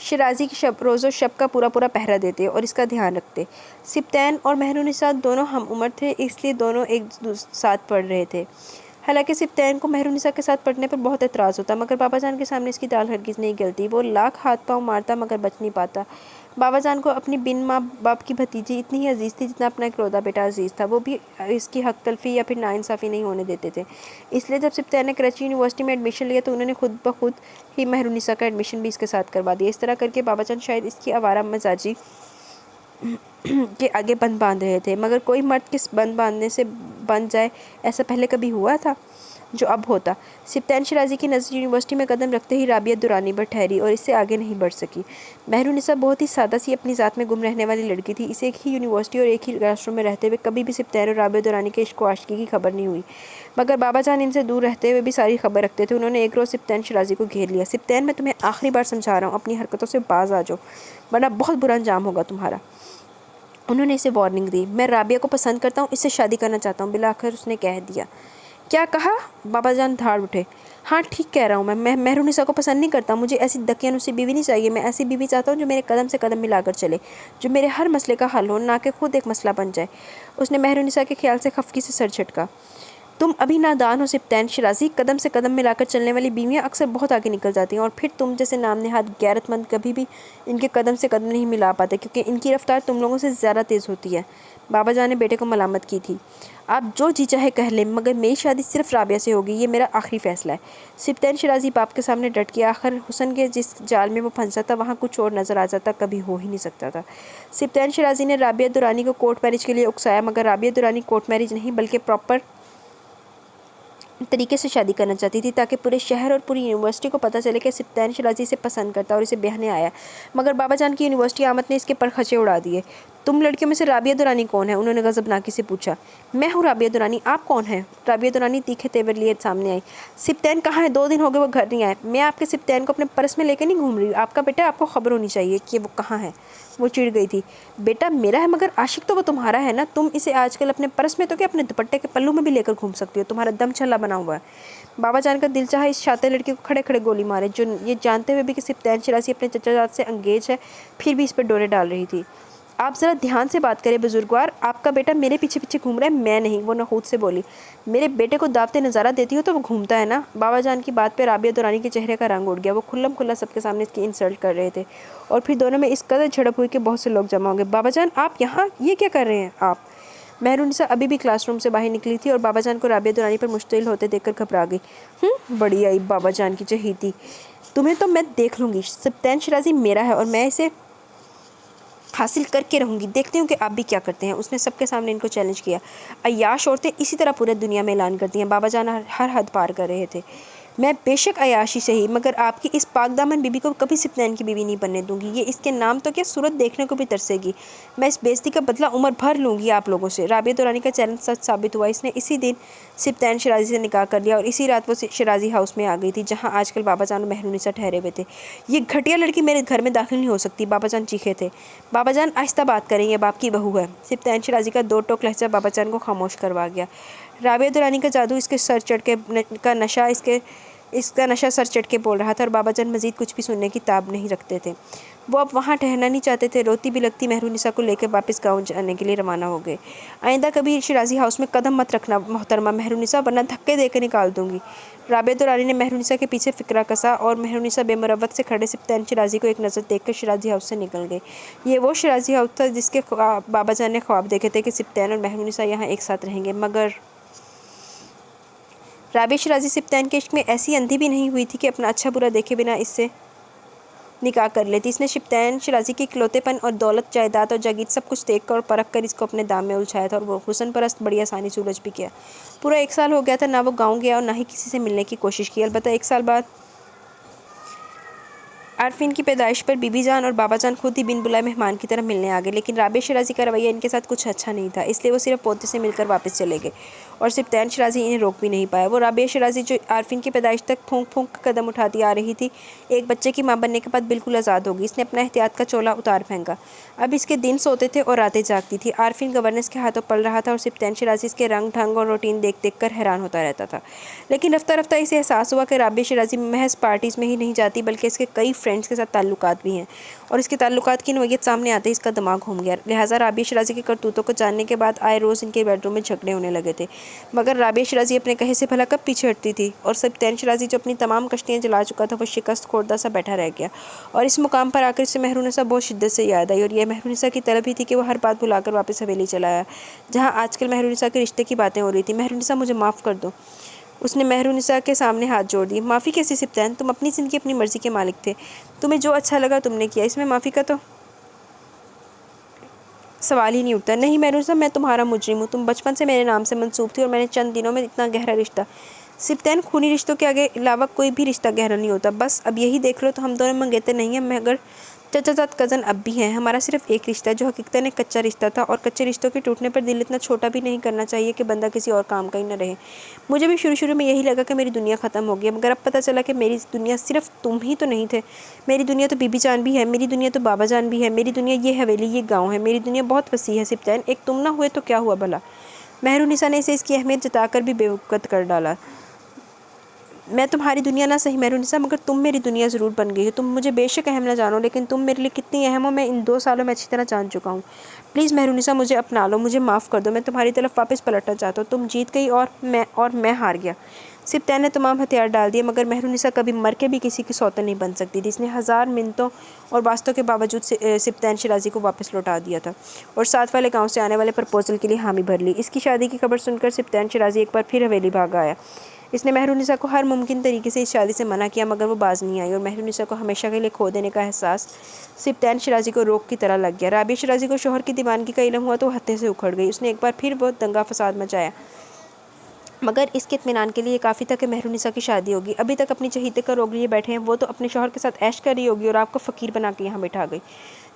शराजी की रोज़ो शब का पूरा पूरा पहरा देते और इसका ध्यान रखते। सिप्तैन और मेहरुनिसा दोनों हम उम्र थे, इसलिए दोनों एक साथ पढ़ रहे थे। हालांकि सिप्तैन को मेहरुनिसा के साथ पढ़ने पर बहुत एतराज़ होता, मगर बाबा जान के सामने इसकी दाल हरगिज़ नहीं गलती। वो लाख हाथ पाँव मारता मगर बच नहीं पाता। बाबा जान को अपनी बिन माँ बाप की भतीजी इतनी ही अजीज़ थी जितना अपना इकलौता बेटा अजीज़ था। वो भी इसकी हक तलफी या फिर नाइंसाफ़ी नहीं होने देते थे। इसलिए जब सिप्तैन ने कराची यूनिवर्सिटी में एडमिशन लिया तो उन्होंने खुद ब खुद ही मेहरुनिसा का एडमिशन भी इसके साथ करवा दिया। इस तरह करके बाबा जान शायद इसकी आवारा मजाजी के आगे बंद बांध रहे थे, मगर कोई मर्द किस बंद बांधने से बन जाए ऐसा पहले कभी हुआ था? जो अब होता। सिप्तान शिराजी की नज़र यूनिवर्सिटी में कदम रखते ही राबिया दुरानी पर ठहरी और इससे आगे नहीं बढ़ सकी। महरुनिसा बहुत ही सादा सी अपनी ज़ात में गुम रहने वाली लड़की थी। इसे एक ही यूनिवर्सिटी और एक ही क्लासरूम में रहते हुए कभी भी सिप्तान और राबिया दुरानी के इश्क व आशिकी की खबर नहीं हुई, मगर बाबा जान इनसे दूर रहते हुए भी सारी खबर रखते थे। उन्होंने एक रोज़ सिप्तान शिराजी को घेर लिया। सिप्तान, मैं तुम्हें आखिरी बार समझा रहा हूँ, अपनी हरकतों से बाज आ जाओ, वरना बहुत बुरा अंजाम होगा तुम्हारा। उन्होंने इसे वार्निंग दी। मैं राबिया को पसंद करता हूँ, इससे शादी करना चाहता हूँ, बिलाखिर उसने कह दिया। क्या कहा? बाबा जान धाड़ उठे। हाँ, ठीक कह रहा हूँ मैं महरुनिसा को पसंद नहीं करता। मुझे ऐसी दकियानुसी बीवी नहीं चाहिए। मैं ऐसी बीवी चाहता हूँ जो मेरे कदम से कदम मिलाकर चले, जो मेरे हर मसले का हल हो, ना कि खुद एक मसला बन जाए। उसने महरुनिसा के ख्याल से खफकी से सर झटका। तुम अभी नादान हो सिप्तान शिराजी। कदम से कदम मिलाकर चलने वाली बीवियाँ अक्सर बहुत आगे निकल जाती हैं, और फिर तुम जैसे नाम नेहाद गैरतमंद कभी भी इनके कदम से कदम नहीं मिला पाते, क्योंकि इनकी रफ्तार तुम लोगों से ज़्यादा तेज़ होती है। बाबा जान ने बेटे को मलामत की थी। आप जो जी चाहे कह लें, मगर मेरी शादी सिर्फ राबिया से होगी, ये मेरा आखिरी फैसला है। सिप्तान शिराजी बाप के सामने डट गया। आखिर हुसन के जिस जाल में वो फंसा था, वहाँ कुछ और नज़र आ जाता कभी हो ही नहीं सकता था। सिप्तान शिराजी ने राबिया दुरानी को कोर्ट मैरिज के लिए उकसाया, मगर राबिया दुरानी कोर्ट मैरिज नहीं बल्कि प्रॉपर तरीके से शादी करना चाहती थी, ताकि पूरे शहर और पूरी यूनिवर्सिटी को पता चले कि सिप्तान शिराजी इसे पसंद करता और इसे ब्याहने आया। मगर बाबा जान की यूनिवर्सिटी आमद ने इसके परखचे उड़ा दिए। तुम लड़कियों में से राबिया दुरानी कौन है? उन्होंने गजबनाकी से पूछा। मैं हूँ राबिया दुरानी। आप कौन हैं? राबिया दुरानी तीखे तेवर लिए सामने आई। सिप्तान कहाँ है? 2 दिन हो गए वो घर नहीं आए। मैं आपके सिप्तान को अपने पर्स में लेकर नहीं घूम रही। आपका बेटा, आपको खबर होनी चाहिए कि वो कहाँ है। वो चिढ़ गई थी। बेटा मेरा है, मगर आशिक तो वो तुम्हारा है ना। तुम इसे आजकल अपने पर्स में तो क्या, अपने दुपट्टे के पल्लू में भी लेकर घूम सकती हो। तुम्हारा दम छल्ला बना हुआ है। बाबा जान का दिल चाहा इस शातिर लड़की को खड़े खड़े गोली मारे, जो ये जानते हुए भी कि सिप्तान शिराजी अपने चचाजाद से अंगेज है, फिर भी इस पर डोरे डाल रही थी। आप ज़रा ध्यान से बात करें बुजुर्गवार। आपका बेटा मेरे पीछे पीछे घूम रहा है, मैं नहीं। वो नखूद से बोली। मेरे बेटे को दावते नज़ारा देती हो तो वो घूमता है ना। बाबा जान की बात पे राबिया दुरानी के चेहरे का रंग उड़ गया। वो खुल्लम खुल्ला सबके सामने इसकी इंसल्ट कर रहे थे, और फिर दोनों में इस कदर झड़प हुई कि बहुत से लोग जमा हो गए। बाबा जान, आप यहाँ ये क्या कर रहे हैं? आप? महरुनिसा अभी भी क्लासरूम से बाहर निकली थी और बाबा जान को राबिया दुरानी पर मुश्तिल होते देखकर घबरा गई। बड़ी आई बाबा जान की चहीती। तुम्हें तो मैं देख लूँगी। सिप्तान शिराजी मेरा है और मैं इसे हासिल करके रहूँगी। देखते हूँ कि आप भी क्या करते हैं। उसने सबके सामने इनको चैलेंज किया। अय्याश औरतें इसी तरह पूरे दुनिया में ऐलान करती हैं। बाबा जान हर हद पार कर रहे थे। मैं बेशक अयाशी सही, मगर आपकी इस पाकदामन बीबी को कभी सिप्तान की बीबी नहीं बनने दूंगी। ये इसके नाम तो क्या, सूरत देखने को भी तरसेगी। मैं इस बेइज्जती का बदला उम्र भर लूँगी आप लोगों से। राबिया दुरानी का चैलेंज सच साबित हुआ। इसने इसी दिन सिप्तान शिराजी से निकाह कर लिया और इसी रात वो शिराजी हाउस में आ गई थी, जहाँ आजकल बाबा जान और महरुनिसा ठहरे हुए थे। ये घटिया लड़की मेरे घर में दाखिल नहीं हो सकती। बाबा जान चीखे थे। बाबा जान आहिस्ता बात करें, ये बाप की बहू है। सिप्तान शिराजी का 2 टोक लहजा बाबा जान को खामोश करवा गया। राबिया दुरानी का जादू, इसके सर चढ़ के का नशा इसका नशा सर चढ़ के बोल रहा था, और बाबा जान मजीद कुछ भी सुनने की ताब नहीं रखते थे। वो अब वहाँ ठहरना नहीं चाहते थे। रोती भी लगती महरुनिसा को लेकर वापस गाँव जाने के लिए रवाना हो गए। आइंदा कभी शिराजी हाउस में कदम मत रखना मोहतरमा महरुनिसा, वरना धक्के देकर निकाल दूंगी। राबिया दुरानी ने महरुनिसा के पीछे फिक्रा कसा, और महरुनिसा बेमुरवत से खड़े सिप्तान शिराजी को एक नज़र देखकर शिराजी हाउस से निकल गई। ये वो शिराजी हाउस था जिसके बाबा जान ने ख्वाब देखे थे कि सिप्तान और महरुनिसा यहाँ एक साथ रहेंगे। मगर राबिया शिराजी सिप्तान के इश्क में ऐसी अंधी भी नहीं हुई थी कि अपना अच्छा बुरा देखे बिना इससे निकाह कर लेती। इसने सिप्तान शिराजी की इकलौतेपन और दौलत, जायदाद और जागीर सब कुछ देखकर और परख कर इसको अपने दाम में उलझाया था, और वो हुसन परस्त बड़ी आसानी से उलझ भी किया। पूरा 1 साल हो गया था, ना वो गाँव गया और ना ही किसी से मिलने की कोशिश की। अलबत्ता 1 साल बाद आरफीन की पैदाइश पर बीबी जान और बाबा जान खुद ही बिन बुलाए मेहमान की तरह मिलने आ गए। लेकिन राबिया शिराजी का रवैया इनके साथ कुछ अच्छा नहीं था, इसलिए वो सिर्फ पोते से मिलकर वापस चले गए, और सिप्तान शिराजी इन्हें रोक भी नहीं पाया। वो राबिया शिराजी जो आरफीन की पैदाइश तक फूंक फूंक कदम उठाती आ रही थी, एक बच्चे की माँ बनने के बाद बिल्कुल आज़ाद होगी। इसने अपना एहतियात का चोला उतार फेंका। अब इसके दिन सोते थे और रातें जागती थी। आरफीन गवर्नेंस के हाथों पल रहा था, और सिप्तान शिराजी इसके रंग ढंग और रूटीन देख देख कर हैरान होता रहता था। लेकिन रफ्ता रफ्ता इसे एहसास हुआ कि राबिया शिराजी महज पार्टीज़ में ही नहीं जाती, बल्कि इसके कई फ्रेंड्स के साथ ताल्लुकात भी हैं, और इसके ताल्लुकात की नोयत सामने आते ही इसका दिमाग घूम गया। लिहाजा राबिया शिराजी के करतूतों को जानने के बाद आए रोज़ इनके बेडरूम में झगड़े होने लगे थे। मगर राबिया शिराजी अपने कहे से भला कब पीछे हटती थी, और सिप्तान शिराजी जो अपनी तमाम कश्तियाँ जला चुका था, वो शिकस्त खोरदा सा बैठा रह गया। और इस मुकाम पर आकर इसे महरुनिसा बहुत शिद्दत से याद आई, और यह महरुनिसा की तलब ही थी कि वह हर बात भुलाकर वापस हवेली चला आया, जहाँ आजकल महरुनिसा के रिश्ते की बातें हो रही थी। महरुनिसा, मुझे माफ़ कर दो। उसने महरुनिसा के सामने हाथ जोड़ दिए। माफ़ी कैसी सिप्तान? तुम अपनी ज़िंदगी अपनी मर्ज़ी के मालिक थे। तुम्हें जो अच्छा लगा तुमने किया, इसमें माफ़ी का तो सवाल ही नहीं उठता। नहीं महरुनिसा, मैं तुम्हारा मुजरिम हूँ। तुम बचपन से मेरे नाम से मंसूब थी, और मैंने चंद दिनों में इतना गहरा रिश्ता। सिप्तैन, खूनी रिश्तों के आगे अलावा कोई भी रिश्ता गहरा नहीं होता। बस अब यही देख लो तो हम दोनों मंगेतर नहीं हैं मगर चचाजाद कज़न अब भी हैं। हमारा सिर्फ एक रिश्ता है जो हकीकतन एक कच्चा रिश्ता था, और कच्चे रिश्तों के टूटने पर दिल इतना छोटा भी नहीं करना चाहिए कि बंदा किसी और काम का ही न रहे। मुझे भी शुरू शुरू में यही लगा कि मेरी दुनिया ख़त्म हो गई, मगर अब पता चला कि मेरी दुनिया सिर्फ तुम ही तो नहीं थे। मेरी दुनिया तो बीबी जान भी है, मेरी दुनिया तो बाबा जान भी है, मेरी दुनिया ये हवेली, ये गाँव है। मेरी दुनिया बहुत वसी है सिप्तैन, एक तुम ना हुए तो क्या हुआ भला। मेहरुनिसा ने इसे इसकी अहमियत जताकर भी बेवकूफ़ कर डाला। मैं तुम्हारी दुनिया ना सही मेहरुनिसा, मगर तुम मेरी दुनिया ज़रूर बन गई हो। तुम मुझे बेशक अहम ना जानो, लेकिन तुम मेरे लिए कितनी अहम हो मैं इन 2 सालों में अच्छी तरह जान चुका हूँ। प्लीज़ मेहरुनिसा, मुझे अपना लो, मुझे माफ़ कर दो। मैं तुम्हारी तरफ वापस पलटना चाहता हूँ। तुम जीत गई और मैं हार गया। सिप्तैन ने तमाम हथियार डाल दिए, मगर मेहरुनिसा कभी मर के भी किसी की सौतन नहीं बन सकती थी। इसने 1000 मिन्नतों और वास्तों के बावजूद सिप्तैन शिराज़ी को वापस लौटा दिया था और साथ वाले गाँव से आने वाले प्रपोजल के लिए हामी भर ली। इसकी शादी की खबर सुनकर सिप्तैन शिराज़ी एक बार फिर हवेली भाग आया। इसने मेहरुनिसा को हर मुमकिन तरीके से इस शादी से मना किया, मगर वो बाज नहीं आई और मेहरुनिसा को हमेशा के लिए खो देने का एहसास सिप्तैन शिराज़ी को रोक की तरह लग गया। राबिया शिराज़ी को शोहर की दीवानगी का इल्म हुआ तो हत्थे से उखड़ गई। उसने एक बार फिर बहुत दंगा फसाद मचाया, मगर इसके इत्मीनान के लिए काफ़ी था कि मेहरुनिसा की शादी होगी। अभी तक अपनी चहीते का रोग लिए बैठे हैं, वो तो अपने शोहर के साथ ऐश कर रही होगी और आपको फ़कीर बना के यहाँ बैठा गई।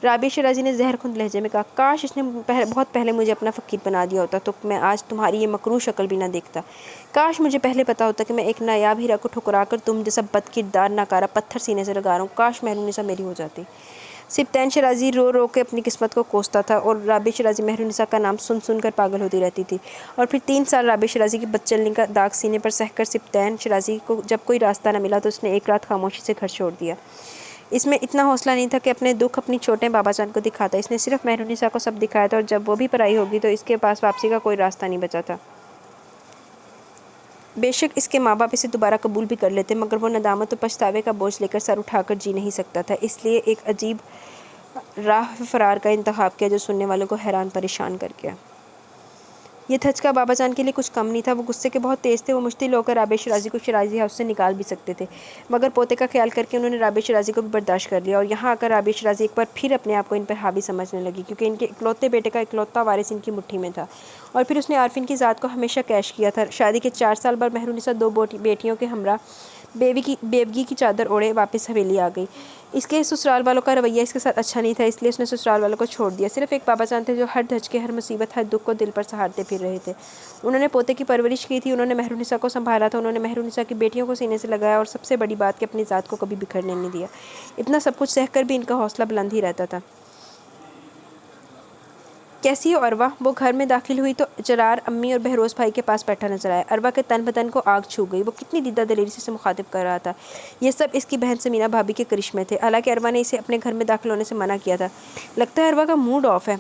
राबिया शिराज़ी ने जहरखुंद लहजे में कहा, काश इसने बहुत पहले मुझे अपना फ़कीर बना दिया होता तो मैं आज तुम्हारी ये मकरूह शक्ल भी ना देखता। काश मुझे पहले पता होता कि मैं एक नायाब हीरा को ठुकरा कर तुम जैसा बदकिरदार नाकारा पत्थर सीने से लगा रहा हूँ। काश मेहरुनिसा मेरी हो जाती। सिप्तैन शिराज़ी रो रो के अपनी किस्मत को कोसता था और राबिया शिराज़ी मेहरुनिसा का नाम सुन सुन कर पागल होती रहती थी। और फिर 3 साल राबिया शिराज़ी की बदचलनी का दाग सीने पर सहकर सिप्तैन शिराज़ी को जब कोई रास्ता न मिला तो उसने एक रात खामोशी से घर छोड़ दिया। इसमें इतना हौसला नहीं था कि अपने दुख अपनी छोटे बाबाजान को दिखाता। इसने सिर्फ मेहरुनिसा को सब दिखाया था और जब वो भी पराई होगी तो इसके पास वापसी का कोई रास्ता नहीं बचा था। बेशक इसके माँ बाप इसे दोबारा कबूल भी कर लेते, मगर वो नदामत और पछतावे का बोझ लेकर सर उठाकर जी नहीं सकता था। इसलिए एक अजीब राह फरार का इंतखाब किया जो सुनने वालों को हैरान परेशान कर गया। ये धचका बाबाजान के लिए कुछ कम नहीं था। वो गुस्से के बहुत तेज़ थे। वो मुश्तिल होकर राबिया शिराज़ी को शिराज़ी हाउस से निकाल भी सकते थे, मगर पोते का ख्याल करके उन्होंने राबिया शिराज़ी को भी बर्दाश्त कर लिया। और यहाँ आकर राबिया शिराज़ी एक बार फिर अपने आप को इन पर हावी समझने लगी, क्योंकि इनके इकलौते बेटे का इकलौता वारिस इनकी मुट्ठी में था। और फिर उसने आरफिन की ज़ात को हमेशा कैश किया था। शादी के 4 साल बाद मेहरुनिसा 2 बेटियों के हमरा बेवगी की चादर ओढ़े वापस हवेली आ गई। इसके ससुराल वालों का रवैया इसके साथ अच्छा नहीं था, इसलिए उसने ससुराल वालों को छोड़ दिया। सिर्फ एक बाबाजान थे जो हर धचके, हर मुसीबत, हर दुख को दिल पर सहारते फिर रहे थे। उन्होंने पोते की परवरिश की थी, उन्होंने मेहरुनिसा को संभाला था, उन्होंने मेहरुनिसा की बेटियों को सीने से लगाया और सबसे बड़ी बात कि अपनी ज़ात को कभी बिखरने नहीं दिया। इतना सब कुछ सहकर भी इनका हौसला बुलंद ही रहता था। कैसी हो अरवा? वो घर में दाखिल हुई तो जरार अम्मी और बहरोज़ भाई के पास बैठा नजर आया। अरवा के तन बदन को आग छू गई। वो कितनी दीदा दलेरी से मुखातिब कर रहा था। ये सब इसकी बहन समीना भाभी के करिश्मे थे। हालांकि अरवा ने इसे अपने घर में दाखिल होने से मना किया था। लगता है अरवा का मूड ऑफ है,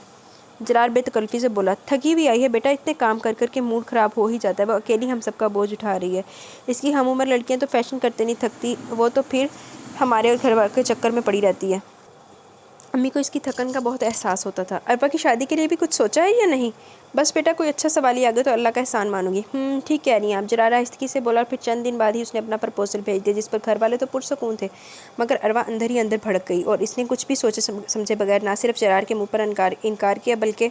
जरार बेतकल्फ़ी से बोला। थकी हुई आई है बेटा, इतने काम कर कर के मूड ख़राब हो ही जाता है। वो अकेली हम सबका बोझ उठा रही है। इसकी हम उम्र लड़कियाँ तो फैशन करते नहीं थकती, वो तो फिर हमारे और घर के चक्कर में पड़ी रहती है। अम्मी को इसकी थकन का बहुत एहसास होता था। अरबा की शादी के लिए भी कुछ सोचा है या नहीं? बस बेटा, कोई अच्छा सवाल ही आ गया तो अल्लाह का एहसान मानूंगी। ठीक कह रही हैं आप, जरा आहिस्तगी से बोला। और फिर चंद दिन बाद ही उसने अपना प्रपोजल भेज दिया, जिस पर घर वाले तो पुरसकून थे, मगर अरवा अंदर ही अंदर भड़क गई और इसने कुछ भी सोचे समझे बगैर ना सिर्फ जरार के मुँह पर इनकार किया, बल्कि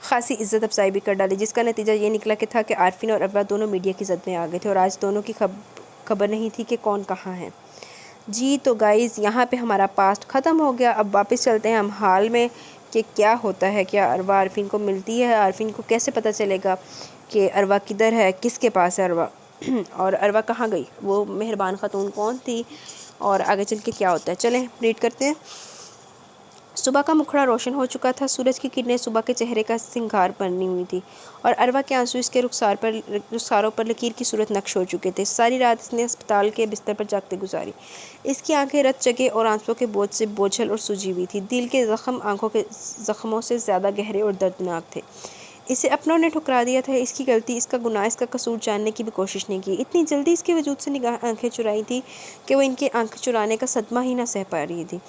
खासी इज्जत अफजाई भी कर डाली, जिसका नतीजा ये निकला कि था कि आरफिन और अरवा दोनों मीडिया की जद में आ गए थे और आज दोनों की खबर नहीं थी कि कौन कहाँ है। जी तो गाइज़, यहाँ पे हमारा पास्ट ख़त्म हो गया। अब वापस चलते हैं हम हाल में कि क्या होता है। क्या अरवा आरफिन को मिलती है? आरफिन को कैसे पता चलेगा कि अरवा किधर है, किसके पास है अरवा और अरवा कहाँ गई? वो मेहरबान ख़ातून कौन थी और आगे चल के क्या होता है? चलें रीड करते हैं। सुबह का मुखड़ा रोशन हो चुका था। सूरज की किरणें सुबह के चेहरे का सिंगार बनी हुई थी और अरवा के आंसू इसके रुखसारों पर लकीर की सूरत नक्श हो चुके थे। सारी रात इसने अस्पताल के बिस्तर पर जागते गुजारी। इसकी आंखें रत जगे और आंसुओं के बोझ से बोझल और सूजी हुई थी। दिल के ज़ख्म आंखों के ज़ख्मों से ज़्यादा गहरे और दर्दनाक थे। इसे अपनों ने ठुकरा दिया था। इसकी गलती, इसका गुनाह, इसका कसूर जानने की भी कोशिश नहीं की। इतनी जल्दी इसके वजूद से निगाह आंखें चुराई थी कि वो इनकी आंखें चुराने का सदमा ही ना सह पा रही थी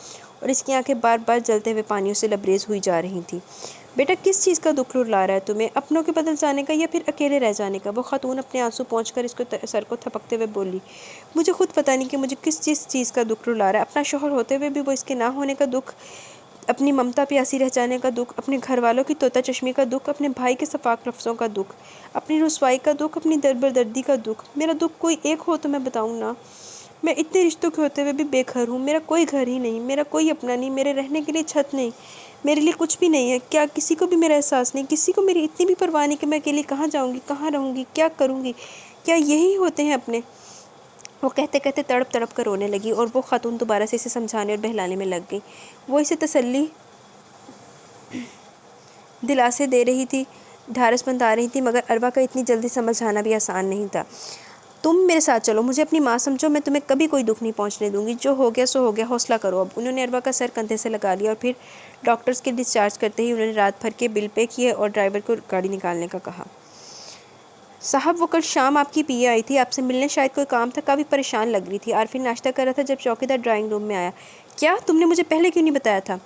और इसकी आंखें बार बार जलते हुए पानियों से लबरेज हुई जा रही थी। बेटा, किस चीज़ का दुख रुला रहा है तुम्हें? अपनों के बदल जाने का या फिर अकेले रह जाने का? वो खातून अपने आंसू पहुँचकर इसको सर को थपकते हुए बोली। मुझे खुद पता नहीं कि मुझे किस चीज़ का दुख रुला रहा है। अपना शोहर होते हुए भी वो इसके ना होने का दुख, अपनी ममता प्यासी रह जाने का दुख, अपने घर वालों की तोता चश्मी का दुख, अपने भाई के सफाक लफ्ज़ों का दुख, अपनी रुसवाई का दुख, अपनी दर्दी का दुख। मेरा दुख कोई एक हो तो मैं बताऊँ ना। मैं इतने रिश्तों के होते हुए भी बेघर हूँ। मेरा कोई घर ही नहीं, मेरा कोई अपना नहीं, मेरे रहने के लिए छत नहीं, मेरे लिए कुछ भी नहीं है। क्या किसी को भी मेरा एहसास नहीं, किसी को मेरी इतनी भी परवाह नहीं कि मैं अकेली कहाँ जाऊँगी, कहाँ रहूँगी, क्या करूँगी। क्या यही होते हैं अपने? वो कहते कहते तड़प तड़प कर रोने लगी और वो खातून दोबारा से इसे समझाने और बहलाने में लग गई। वो इसे तसल्ली दिलासे दे रही थी, ढारस बंधा रही थी, मगर अरवा का इतनी जल्दी समझाना भी आसान नहीं था। तुम मेरे साथ चलो, मुझे अपनी माँ समझो, मैं तुम्हें कभी कोई दुख नहीं पहुँचने दूंगी। जो हो गया सो हो गया, हौसला करो अब। उन्होंने अरवा का सर कंधे से लगा लिया और फिर डॉक्टर्स के डिस्चार्ज करते ही उन्होंने रात भर के बिल पे किए और ड्राइवर को गाड़ी निकालने का कहा। साहब, वो कल शाम आपकी पीए आई थी, आपसे मिलने शायद कोई काम था, काफ़ी परेशान लग रही थी। आरफिन नाश्ता कर रहा था जब चौकीदार ड्राइंग रूम में आया। क्या तुमने मुझे पहले क्यों नहीं बताया था?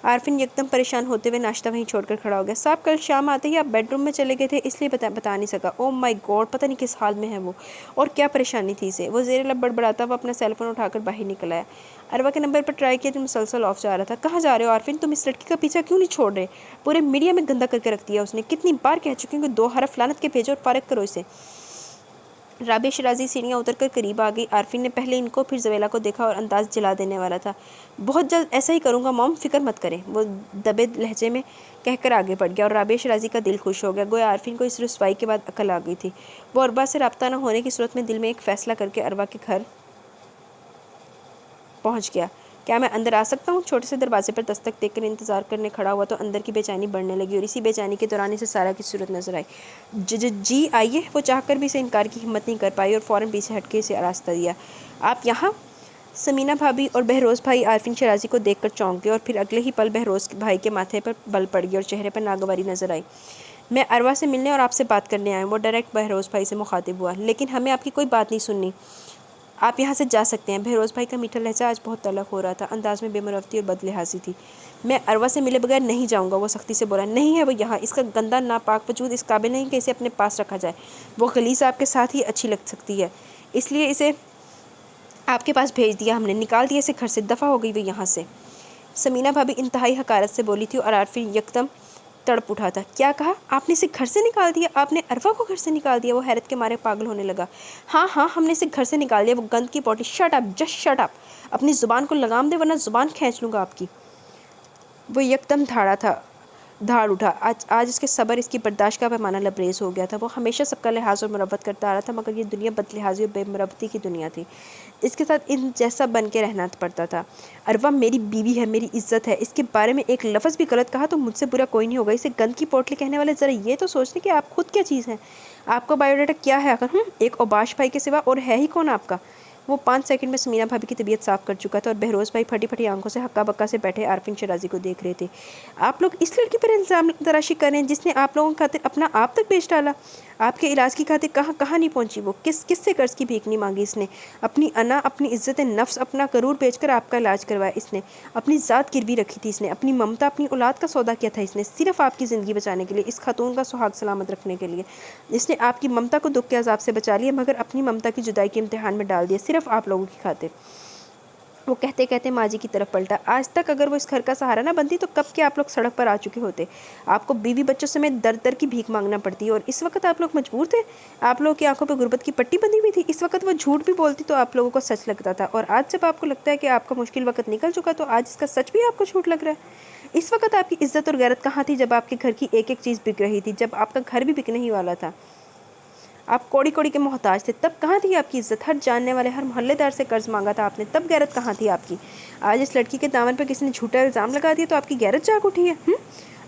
आरफिन एकदम परेशान होते हुए नाश्ता वहीं छोड़कर खड़ा हो गया। साहब, कल शाम आते ही आप बेडरूम में चले गए थे, इसलिए बता नहीं सका। ओह माय गॉड, पता नहीं किस हाल में है वो, और क्या परेशानी थी इसे। वो ज़ेर लब बड़बड़ाता हुआ अपना सेलफोन उठाकर बाहर निकल आया। अरवा के नंबर पर ट्राई किया जो मुसलसल ऑफ जा रहा था। कहाँ जा रहे हो आरफिन? तुम इस लड़की का पीछा क्यों नहीं छोड़ रहे? पूरे मीडिया में गंदा करके रख दिया उसने। कितनी बार कह चुकी हूँ कि 2 हरफ लानत के भेजो और फारग करो इसे। राबिया शराजी सीढ़ियाँ उतरकर करीब आ गई। आरफिन ने पहले इनको फिर जवेला को देखा और अंदाज जला देने वाला था। बहुत जल्द ऐसा ही करूँगा मॉम, फिक्र मत करें, वो दबे लहजे में कहकर आगे बढ़ गया और राबिया शराजी का दिल खुश हो गया। गोया आरफिन को इस रुसवाई के बाद अकल आ गई थी। वो अरबा से रब्ता न होने की सूरत में दिल में एक फ़ैसला करके अरबा के घर पहुँच गया। क्या मैं अंदर आ सकता हूँ? छोटे से दरवाजे पर दस्तक देकर इंतजार करने खड़ा हुआ तो अंदर की बेचैनी बढ़ने लगी और इसी बेचैनी के दौरान इसे सारा की सूरत नजर आई। जी आइए। वो चाहकर भी इसे इनकार की हिम्मत नहीं कर पाई और फ़ौरन पीछे हटके इसे रास्ता दिया। आप यहाँ? समीना भाभी और बहरोज़ भाई आरफिन शराजी को देखकर चौंक गए और फिर अगले ही पल बहरोज़ भाई के माथे पर बल पड़ गई और चेहरे पर नागवारी नजर आई। मैं अरवा से मिलने और आपसे बात करने आया हूँ। वो डायरेक्ट बहरोज़ भाई से मुखातिब हुआ। लेकिन हमें आपकी कोई बात नहीं सुननी, आप यहाँ से जा सकते हैं। बहरोज़ भाई का मीठा लहजा आज बहुत तलब हो रहा था, अंदाज में बेमुरवती और बदलिहाजी थी। मैं अरवा से मिले बगैर नहीं जाऊँगा, वो सख्ती से बोला। नहीं है वो यहाँ, इसका गंदा नापाक वजूद इस काबिल नहीं कि इसे अपने पास रखा जाए। वो गलीज़ आपके साथ ही अच्छी लग सकती है, इसलिए इसे आपके पास भेज दिया हमने, निकाल दिया इसे घर से, दफ़ा हो गई वो यहाँ से। समीना भाभी इंतहाई हकारत से बोली थी और आरफिन यकदम तड़प उठा था। क्या कहा? आपने इसे घर से निकाल दिया? आपने अरवा को घर से निकाल दिया? वो हैरत के मारे पागल होने लगा। हाँ हाँ, हमने इसे घर से निकाल दिया। वो गंद की potty. Shut up, just shut up. अपनी ज़ुबान को लगाम दे वरना ज़ुबान खींच लूँगा आपकी। वो यकदम धाड़ उठा। आज इसके सब्र, इसकी बर्दाश्त का पैमाना लबरेज हो गया था। वो हमेशा सबका लिहाज और मुरव्वत करता आ रहा था, मगर ये दुनिया बदलिहाजी और बेमुरव्वती की दुनिया थी। इसके साथ इन जैसा बन के रहना पड़ता था। अरवा मेरी बीवी है, मेरी इज्जत है। इसके बारे में एक लफ्ज़ भी गलत कहा तो मुझसे बुरा कोई नहीं होगा। इसे गंद की पोटली कहने वाले ज़रा ये तो सोचते कि आप खुद क्या चीज़ हैं। आपका बायोडाटा क्या है आखिर? एक औबाश भाई के सिवा और है ही कौन आपका? वो 5 सेकंड में समीना भाभी की तबीयत साफ कर चुका था और बहरोज़ भाई फटी फटी आंखों से हक्का बक्का से बैठे आरफिन शराजी को देख रहे थे। आप लोग इस लड़की पर इल्ज़ाम तराशी कर रहे हैं जिसने आप लोगों की खातिर अपना आप तक बेच डाला। आपके इलाज की खातिर कहाँ कहाँ नहीं पहुँची वो। किससे कर्ज की भीख नहीं मांगी इसने। अपनी अना, अपनी इज्जत नफ्स, अपना करूर बेचकर आपका इलाज करवाया इसने। अपनी ज़ात गिरवी रखी थी इसने। अपनी ममता, अपनी औलाद का सौदा किया था इसने, सिर्फ आपकी ज़िंदगी बचाने के लिए, इस खातून का सुहाग सलामत रखने के लिए। इसने आपकी ममता को दुख के अजाब से बचा लिया, मगर अपनी ममता की जुदाई के इम्तिहान में डाल दिया, सिर्फ आप लोगों की खातिर। वो कहते कहते माँ जी की तरफ पलटा। आज तक अगर वो इस घर का सहारा ना बनती तो कब के आप लोग सड़क पर आ चुके होते। आपको बीवी बच्चों समेत दर दर की भीख मांगना पड़ती है और इस वक्त आप लोग मजबूर थे। आप लोगों की आंखों पर गुर्बत की पट्टी बंधी हुई थी। इस वक्त वो झूठ भी बोलती तो आप लोगों को सच लगता था, और आज जब आपको लगता है कि आपका मुश्किल वक्त निकल चुका तो आज इसका सच भी आपको झूठ लग रहा है। इस वक्त आपकी इज्जत और गैरत कहाँ थी जब आपके घर की एक एक चीज़ बिक रही थी, जब आपका घर भी बिकने ही वाला था, आप कोड़ी कोड़ी के मोहताज थे, तब कहाँ थी आपकी इज्जत। हर जानने वाले, हर मोहल्लेदार से कर्ज मांगा था आपने, तब गैरत कहाँ थी आपकी। आज इस लड़की के दामन पर किसी ने झूठा इल्ज़ाम लगा दिया तो आपकी गैरत जाग उठी है।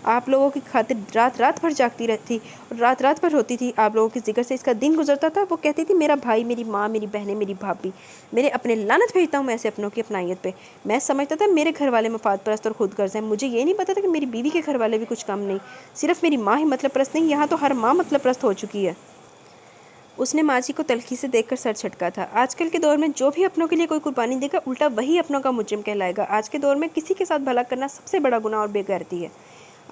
आप लोगों की खातिर रात रात भर जागती रहती और रात रात भर रोती थी। आप लोगों के जिक्र से इसका दिन गुजरता था। वो कहती थी मेरा भाई, मेरी माँ, मेरी बहनें, मेरी भाभी, मेरे अपने, लानत भेजता हूँ मैं ऐसे अपनों की अपनाइयत पे। मैं समझता था मेरे घर वाले मफाद परस्त और खुद गर्ज हैं। मुझे ये नहीं पता था कि मेरी बीवी के घर वाले भी कुछ कम नहीं। सिर्फ मेरी माँ ही मतलब परस्त नहीं, यहाँ तो हर माँ मतलब परस्त हो चुकी है। उसने माँ जी को तलखी से देखकर सर छटका था। आजकल के दौर में जो भी अपनों के लिए कोई कुर्बानी देगा उल्टा वही अपनों का मुजरिम कहलाएगा। आज के दौर में किसी के साथ भला करना सबसे बड़ा गुनाह और बेगैरती है।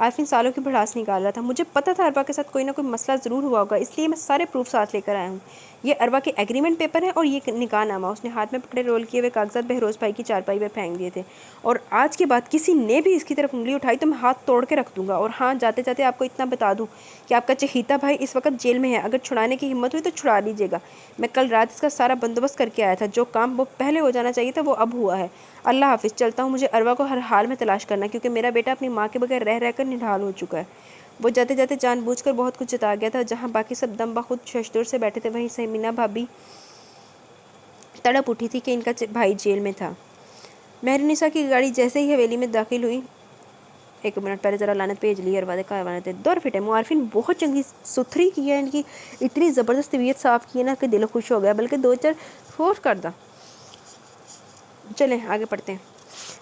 आरफीन सालों की भड़ास निकाल रहा था। मुझे पता था अरवा के साथ कोई ना कोई मसला ज़रूर हुआ होगा, इसलिए मैं सारे प्रूफ साथ लेकर आया हूँ। ये अरवा के एग्रीमेंट पेपर है और ये निकाहनामा। उसने हाथ में पकड़े रोल किए हुए कागजात बहरोज़ भाई की चारपाई पर फेंक दिए थे। और आज के बाद किसी ने भी इसकी तरफ उंगली उठाई तो मैं हाथ तोड़ के रख दूंगा। और हाँ, जाते जाते आपको इतना बता दूं कि आपका चहीता भाई इस वक्त जेल में है। अगर छुड़ाने की हिम्मत हुई तो छुड़ा लीजिएगा। मैं कल रात इसका सारा बंदोबस्त करके आया था। जो काम वो पहले हो जाना चाहिए था वो अब हुआ है। अल्लाह हाफिज़, चलता हूँ। मुझे अरवा को हर हाल में तलाश करना, क्योंकि मेरा बेटा अपनी माँ के बगैर रह रहकर निढाल हो चुका है। वो जाते जाते जानबूझकर बहुत कुछ जता गया था। जहाँ बाकी सब दम बखुद शशदुर से बैठे थे, वहीं समीना भाभी तड़प उठी थी कि इनका भाई जेल में था। मेहरुनिसा की गाड़ी जैसे ही हवेली में दाखिल हुई, एक मिनट पहले ज़रा लानत भेज ली अरवा दे का वानत दौर फिटे। मुआरफिन बहुत चंगी सुथरी की है, इनकी इतनी ज़बरदस्त तबीयत साफ़ की है ना कि दिल खुश हो गया, बल्कि 2-4 फोर्स कर दा। चलें आगे पढ़ते हैं।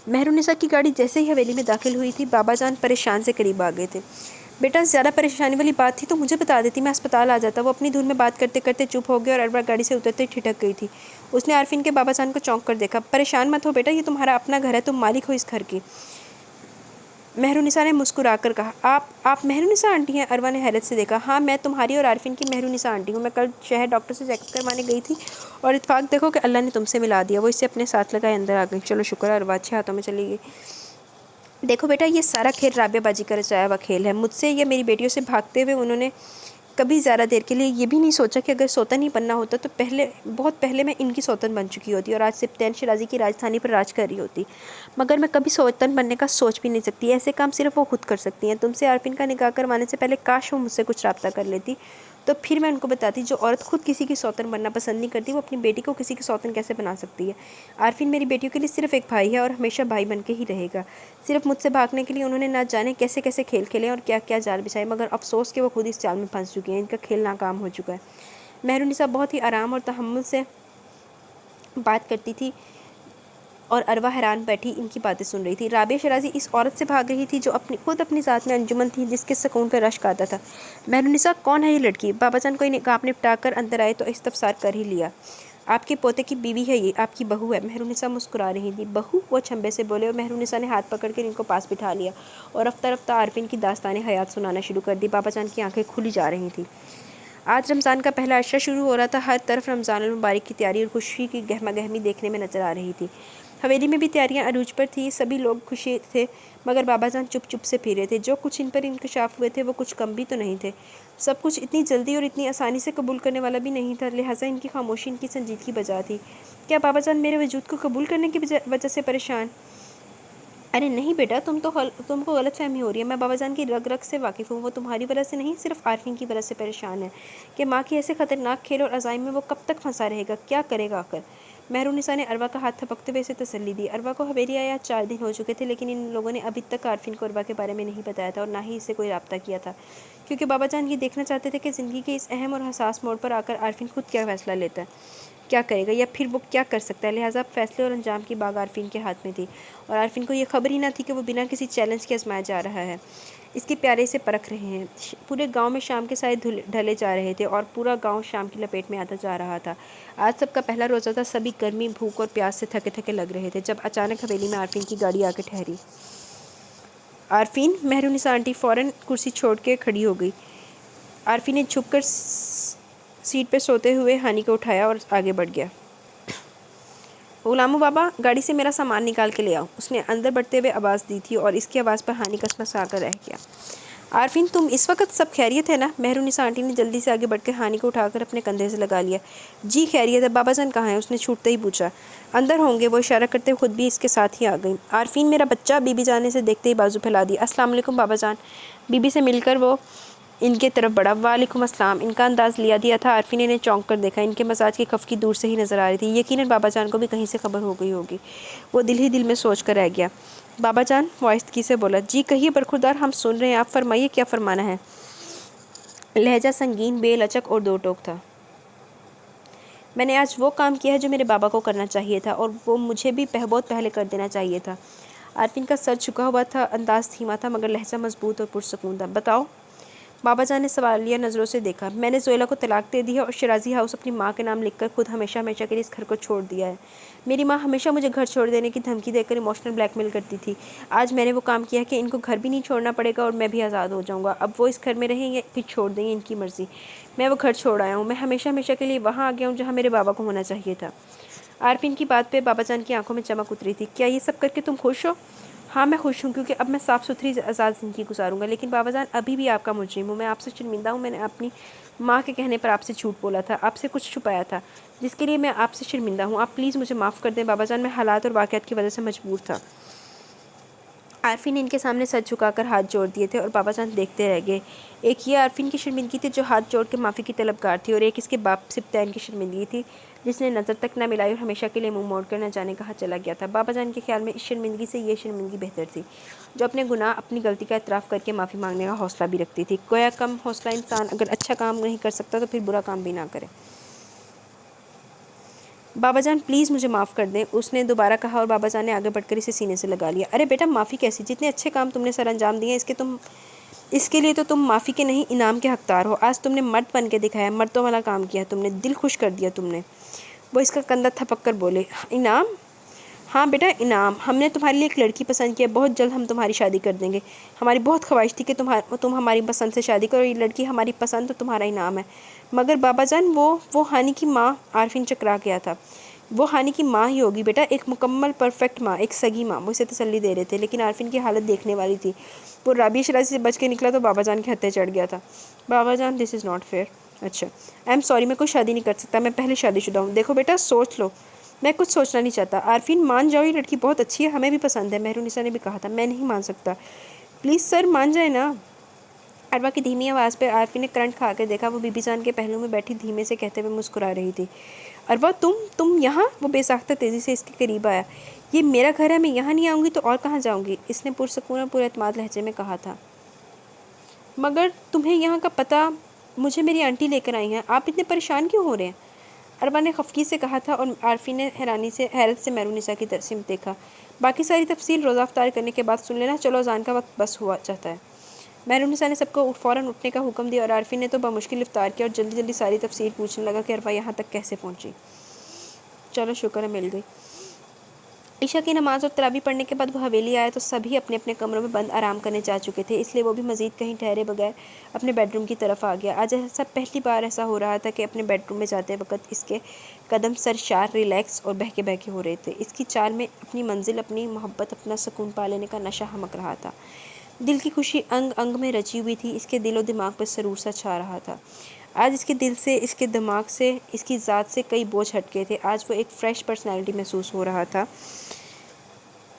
मेहरुनिसा की गाड़ी जैसे ही हवेली में दाखिल हुई थी, बाबा जान परेशान से करीब आ गए थे। बेटा, ज़्यादा परेशानी वाली बात थी तो मुझे बता देती, मैं अस्पताल आ जाता। वो अपनी धुन में बात करते करते चुप हो गया और अरवा गाड़ी से उतरते ठिठक गई थी। उसने आरफीन के बाबा जान को चौंक कर देखा। परेशान मत हो बेटा, ये तुम्हारा अपना घर है, तुम मालिक हो इस घर की। मेहरुनिसा ने मुस्कुराकर कहा। आप मेहरुनिसा आंटी हैं? अरवा ने हैरत से देखा। हाँ, मैं तुम्हारी और आरफीन की मेहरुनिसा आंटी हूँ। मैं कल शहर डॉक्टर से चेकअप करवाने गई थी और इत्तेफाक देखो कि अल्लाह ने तुमसे मिला दिया। वो इसे अपने साथ लगाए अंदर आ गई। चलो शुक्र है, अरवा अच्छे हाथों में चली गई। देखो बेटा, ये सारा खेल राबिया बाजी का रचाया हुआ खेल है। मुझसे या मेरी बेटियों से भागते हुए उन्होंने कभी ज़्यादा देर के लिए ये भी नहीं सोचा कि अगर सौतन ही बनना होता तो बहुत पहले मैं इनकी सौतन बन चुकी होती और आज सिप्तैन शिराजी की राजधानी पर राज कर रही होती। मगर मैं कभी सौतन बनने का सोच भी नहीं सकती। ऐसे काम सिर्फ वो खुद कर सकती हैं। तुमसे आरफीन का निकाह करवाने से पहले काश वो मुझसे कुछ रब्ता कर लेती, तो फिर मैं उनको बताती। जो औरत खुद किसी की सौतन बनना पसंद नहीं करती, वो अपनी बेटी को किसी की सौतन कैसे बना सकती है। आरफीन मेरी बेटियों के लिए सिर्फ एक भाई है और हमेशा भाई बन के ही रहेगा। सिर्फ मुझसे भागने के लिए उन्होंने ना जाने कैसे कैसे खेल खेले और क्या क्या जाल बिछाए, मगर अफसोस कि वो खुद इस जाल में फंस चुकी हैं। इनका खेल नाकाम हो चुका है। मेहरुनिसा बहुत ही आराम और तहम्मुल से बात करती थी और अरवा हैरान बैठी इनकी बातें सुन रही थी। राबिया शिराजी इस औरत से भाग रही थी जो खुद अपनी ज़ात में अंजुमन थी, जिसके सुकून पर रश्क आता था। मेहरुनिसा, कौन है ये लड़की? बाबा जान को निकाह निपटा कर अंदर आए तो इस्तफसार कर ही लिया। आपके पोते की बीवी है, ये आपकी बहू है। मेहरुनिसा मुस्कुरा रही थी। बहू? वो छंबे से बोले और मेहरुनिसा ने हाथ पकड़ कर इनको पास बिठा लिया और रफ्ता रफ्ता आरफीन की दास्तान हयात सुनाना शुरू कर दी। बाबा जान की आंखें खुली जा रही थी। आज रमज़ान का पहला अशरा शुरू हो रहा था। हर तरफ रमज़ान मुबारक की तैयारी और खुशी की गहमा गहमी देखने में नजर आ रही थी। हवेली में भी तैयारियां अरूज पर थी। सभी लोग खुशी थे, मगर बाबा जान चुप चुप से फिरे थे। जो कुछ इन पर इंकशाफ हुए थे वो कुछ कम भी तो नहीं थे। सब कुछ इतनी जल्दी और इतनी आसानी से कबूल करने वाला भी नहीं था, लिहाजा इनकी खामोशी इनकी संजीदगी बजा थी। क्या बाबा जान मेरे वजूद को कबूल करने की वजह से परेशान? अरे नहीं बेटा, तुमको गलत फहमी हो रही है। मैं बाबा जान की रग रग से वाकिफ़ हूँ। वो तुम्हारी वजह से नहीं, सिर्फ आरफीन की वजह से परेशान है कि माँ की ऐसे ख़तरनाक खेल और अज़ाइम में वो कब तक फंसा रहेगा, क्या करेगा आकर। मेहरुनिसा ने अरवा का हाथ थपकते हुए इसे तसल्ली दी। अरवा को हवेली आया 4 दिन हो चुके थे, लेकिन इन लोगों ने अभी तक आरफीन को अरवा के बारे में नहीं बताया था और ना ही इससे कोई रब्ता किया था, क्योंकि बाबा जान ये देखना चाहते थे कि ज़िंदगी के इस अहम और हसास मोड़ पर आकर आरफीन खुद क्या फ़ैसला लेता है, क्या करेगा या फिर वो क्या कर सकता है। लिहाजा फैसले और अंजाम की बाग आरफीन के हाथ में थी और आरफीन को ये खबर ही ना थी कि वो बिना किसी चैलेंज के आजमाया जा रहा है। इसके प्यारे से परख रहे हैं। पूरे गांव में शाम के साए ढले जा रहे थे और पूरा गांव शाम की लपेट में आता जा रहा था। आज सबका पहला रोज़ा था। सभी गर्मी, भूख और प्यास से थके थके लग रहे थे जब अचानक हवेली में आरफीन की गाड़ी आके ठहरी। आरफीन? मेहरुनिसा आंटी फ़ौरन कुर्सी छोड़ के खड़ी हो गई। आरफीन ने छुपकर सीट पर सोते हुए हानि को उठाया और आगे बढ़ गया। गुलामो बाबा, गाड़ी से मेरा सामान निकाल के ले आओ। उसने अंदर बढ़ते हुए आवाज़ दी थी और इसकी आवाज़ पर हानि कसमस आकर रह गया। आरफीन, तुम इस वक्त सब खैरियत है ना? मेहरुनिसा आंटी ने जल्दी से आगे बढ़कर हानि को उठाकर अपने कंधे से लगा लिया। जी खैरियत है। बाबा जान कहाँ हैं? उसने छूटते ही पूछा। अंदर होंगे, वो इशारा करते हुए खुद भी इसके साथ ही आ गई। आरफीन, मेरा बच्चा? बीबी जाने से देखते ही बाजू फैला दी। अस्सलाम वालेकुम बाबा जान। बीबी से मिलकर वो इनके तरफ बढ़ा। वालेकुम अस्सलाम। इनका अंदाज़ लिया दिया था। आरफीन ने इन्हें चौंक कर देखा। इनके मजाज की खफकी दूर से ही नज़र आ रही थी। यकीनन बाबा जान को भी कहीं से खबर हो गई होगी। वो दिल ही दिल में सोच कर रह गया। बाबा जान वाइस्तगी से बोला। जी कहिए बरखुरदार, हम सुन रहे हैं, आप फरमाइए, क्या फरमाना है। लहजा संगीन, बेलचक और दो टोक था। मैंने आज वो काम किया है जो मेरे बाबा को करना चाहिए था और वो मुझे भी बहुत पहले कर देना चाहिए था। आरफीन का सर झुका हुआ था, अंदाज धीमा था, मगर लहजा मजबूत और पुरसकून था। बताओ। बाबाजान ने सवालिया नज़रों से देखा। मैंने जोएला को तलाक दे दी है और शराजी हाउस अपनी माँ के नाम लिखकर खुद हमेशा हमेशा के लिए इस घर को छोड़ दिया है। मेरी माँ हमेशा मुझे घर छोड़ देने की धमकी देकर इमोशनल ब्लैकमेल करती थी। आज मैंने वो काम किया कि इनको घर भी नहीं छोड़ना पड़ेगा और मैं भी आज़ाद हो जाऊँगा। अब वो इस घर में रहेंगे फिर छोड़ देंगे, इनकी मर्ज़ी। मैं वो घर छोड़ आया हूँ। मैं हमेशा हमेशा के लिए वहाँ आ गया हूँ जहाँ मेरे बाबा को होना चाहिए था। आरफीन की बात पे बाबाजान की आंखों में चमक उतरी थी। क्या ये सब करके तुम खुश हो? हाँ मैं खुश हूँ, क्योंकि अब मैं साफ़ सुथरी आज़ाद ज़िंदगी गुजारूंगा। लेकिन बाबाजान अभी भी आपका मुजरिम हूँ। मैं आपसे शर्मिंदा हूँ। मैंने अपनी माँ के कहने पर आपसे झूठ बोला था, आपसे कुछ छुपाया था, जिसके लिए मैं आपसे शर्मिंदा हूँ। आप प्लीज़ मुझे माफ़ कर दें बाबाजान। मैं हालात और वाक़यात की वजह से मजबूर था। आरफीन ने इनके सामने सर झुकाकर हाथ जोड़ दिए थे और बाबाजान देखते रह गए। एक ये आरफीन की शर्मिंदगी थी जो हाथ जोड़ के माफ़ी की तलबगार थी, और एक इसके बाप सिप्तैन की शर्मिंदगी थी जिसने नज़र तक न मिलाई और हमेशा के लिए मुंह मोड़कर न जाने कहाँ चला गया था। बाबाजान के ख्याल में इस शर्मिंदगी से ये शर्मिंदगी बेहतर थी, जो अपने गुनाह, अपनी गलती का एतराफ़ करके माफ़ी मांगने का हौसला भी रखती थी। गोया कम हौसला इंसान अगर अच्छा काम नहीं कर सकता तो फिर बुरा काम भी ना करे। बाबाजान प्लीज़ मुझे माफ़ कर दें, उसने दोबारा कहा, और बाबाजान ने आगे बढ़कर इसे सीने से लगा लिया। अरे बेटा, माफ़ी कैसी? जितने अच्छे काम तुमने सर अंजाम दिए इसके लिए तो तुम माफ़ी के नहीं इनाम के हकदार हो। आज तुमने मर्द बन के दिखाया, मर्दों वाला काम किया तुमने, दिल खुश कर दिया तुमने। वो इसका कंधा थपक कर बोले, इनाम? हाँ बेटा, इनाम। हमने तुम्हारे लिए एक लड़की पसंद किया, बहुत जल्द हम तुम्हारी शादी कर देंगे। हमारी बहुत ख्वाहिश थी कि तुम हमारी पसंद से शादी करो, ये लड़की हमारी पसंद तो तुम्हारा इनाम है। मगर बाबाजान, वो हानि की माँ। आरफीन चकरा गया था। वो हानि की माँ ही होगी बेटा, एक मुकम्मल परफेक्ट माँ, एक सगी माँ। वो इसे तसल्ली दे रहे थे, लेकिन आरफीन की हालत देखने वाली थी। वो राबिया शराजी से बच के निकला तो बाबाजान के हत्थे चढ़ गया था। Babajan, this is not fair. अच्छा, आई एम सॉरी, मैं कोई शादी नहीं कर सकता, मैं पहले शादीशुदा हूँ। देखो बेटा, सोच लो। मैं कुछ सोचना नहीं चाहता। आरफीन, मान जाओ, ये लड़की बहुत अच्छी है, हमें भी पसंद है। मेहरुनिसा ने भी कहा था। मैं नहीं मान सकता। प्लीज़ सर, मान जाए ना। अरबा की धीमी आवाज़ पर आरफीन ने करंट खा के देखा। वो बीबी जान के पहलू में बैठी धीमे से कहते हुए मुस्कुरा रही थी। अरबा, तुम यहाँ? वो बेसाख्ता तेज़ी से इसके करीब आया। ये मेरा घर है, मैं यहाँ नहीं आऊँगी तो और कहाँ जाऊँगी? इसने पुरसकून और पुरएतमाद लहजे में कहा था। मगर तुम्हें यहाँ का पता मुझे मेरी आंटी लेकर आई हैं। आप इतने परेशान क्यों हो रहे हैं? अरबा ने खफकी से कहा था, और आरफी ने हैरत से मेहरुनिसा की तरफ देखा। बाकी सारी तफसील रोज़ा अफ्तार करने के बाद सुन लेना। चलो, अज़ान का वक्त बस हुआ जाता है। मेहरुनिसा ने सबको फ़ौरन उठने का हुक्म दिया और आरफी ने तो बामुश्किल इफ्तार किया और जल्दी जल्दी सारी तफसील पूछने लगा कि अरबा यहाँ तक कैसे पहुँची। चलो, शुक्र है मिल गई। ईशा की नमाज और तरावी पढ़ने के बाद वो हवेली आया तो सभी अपने अपने कमरों में बंद आराम करने जा चुके थे, इसलिए वो भी मज़ीद कहीं ठहरे बगैर अपने बेडरूम की तरफ आ गया। आज ऐसा पहली बार ऐसा हो रहा था कि अपने बेडरूम में जाते वक्त इसके कदम सरशार, रिलैक्स और बहके बहके हो रहे थे। इसकी चाल में अपनी मंजिल, अपनी मोहब्बत, अपना सुकून पा लेने का नशा हमक रहा था। दिल की खुशी अंग अंग में रची हुई थी। इसके दिलो दिमाग पर सरूर सा छा रहा था। आज इसके दिल से, इसके दिमाग से, इसकी ज़ात से कई बोझ हट गए थे। आज वो एक फ़्रेश पर्सनैलिटी महसूस हो रहा था।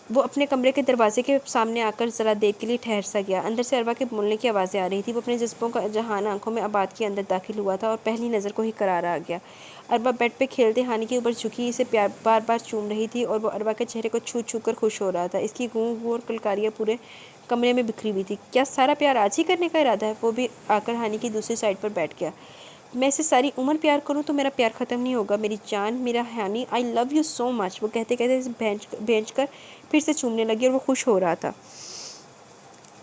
वो अपने कमरे के दरवाजे के सामने आकर ज़रा देर के लिए ठहर सा गया। अंदर से अरबा के बोलने की आवाज़ें आ रही थी। वो अपने जज्बों का जहान आंखों में आबाद के अंदर दाखिल हुआ था और पहली नज़र को ही करार आ गया। अरबा बेड पे खेलते हानि के ऊपर झुकी इसे प्यार बार बार चूम रही थी और वो अरबा के चेहरे को छू छू कर खुश हो रहा था। इसकी गूं और कलकारियाँ पूरे कमरे में बिखरी हुई थी। क्या सारा प्यार आज ही करने का इरादा है? वो भी आकर हानि की दूसरी साइड पर बैठ गया। मैं इसे सारी उम्र प्यार करूं तो मेरा प्यार ख़त्म नहीं होगा। मेरी जान, मेरा honey, I love you so much. वो कहते कहते इसे भेंच कर फिर से चूमने लगी और वो खुश हो रहा था।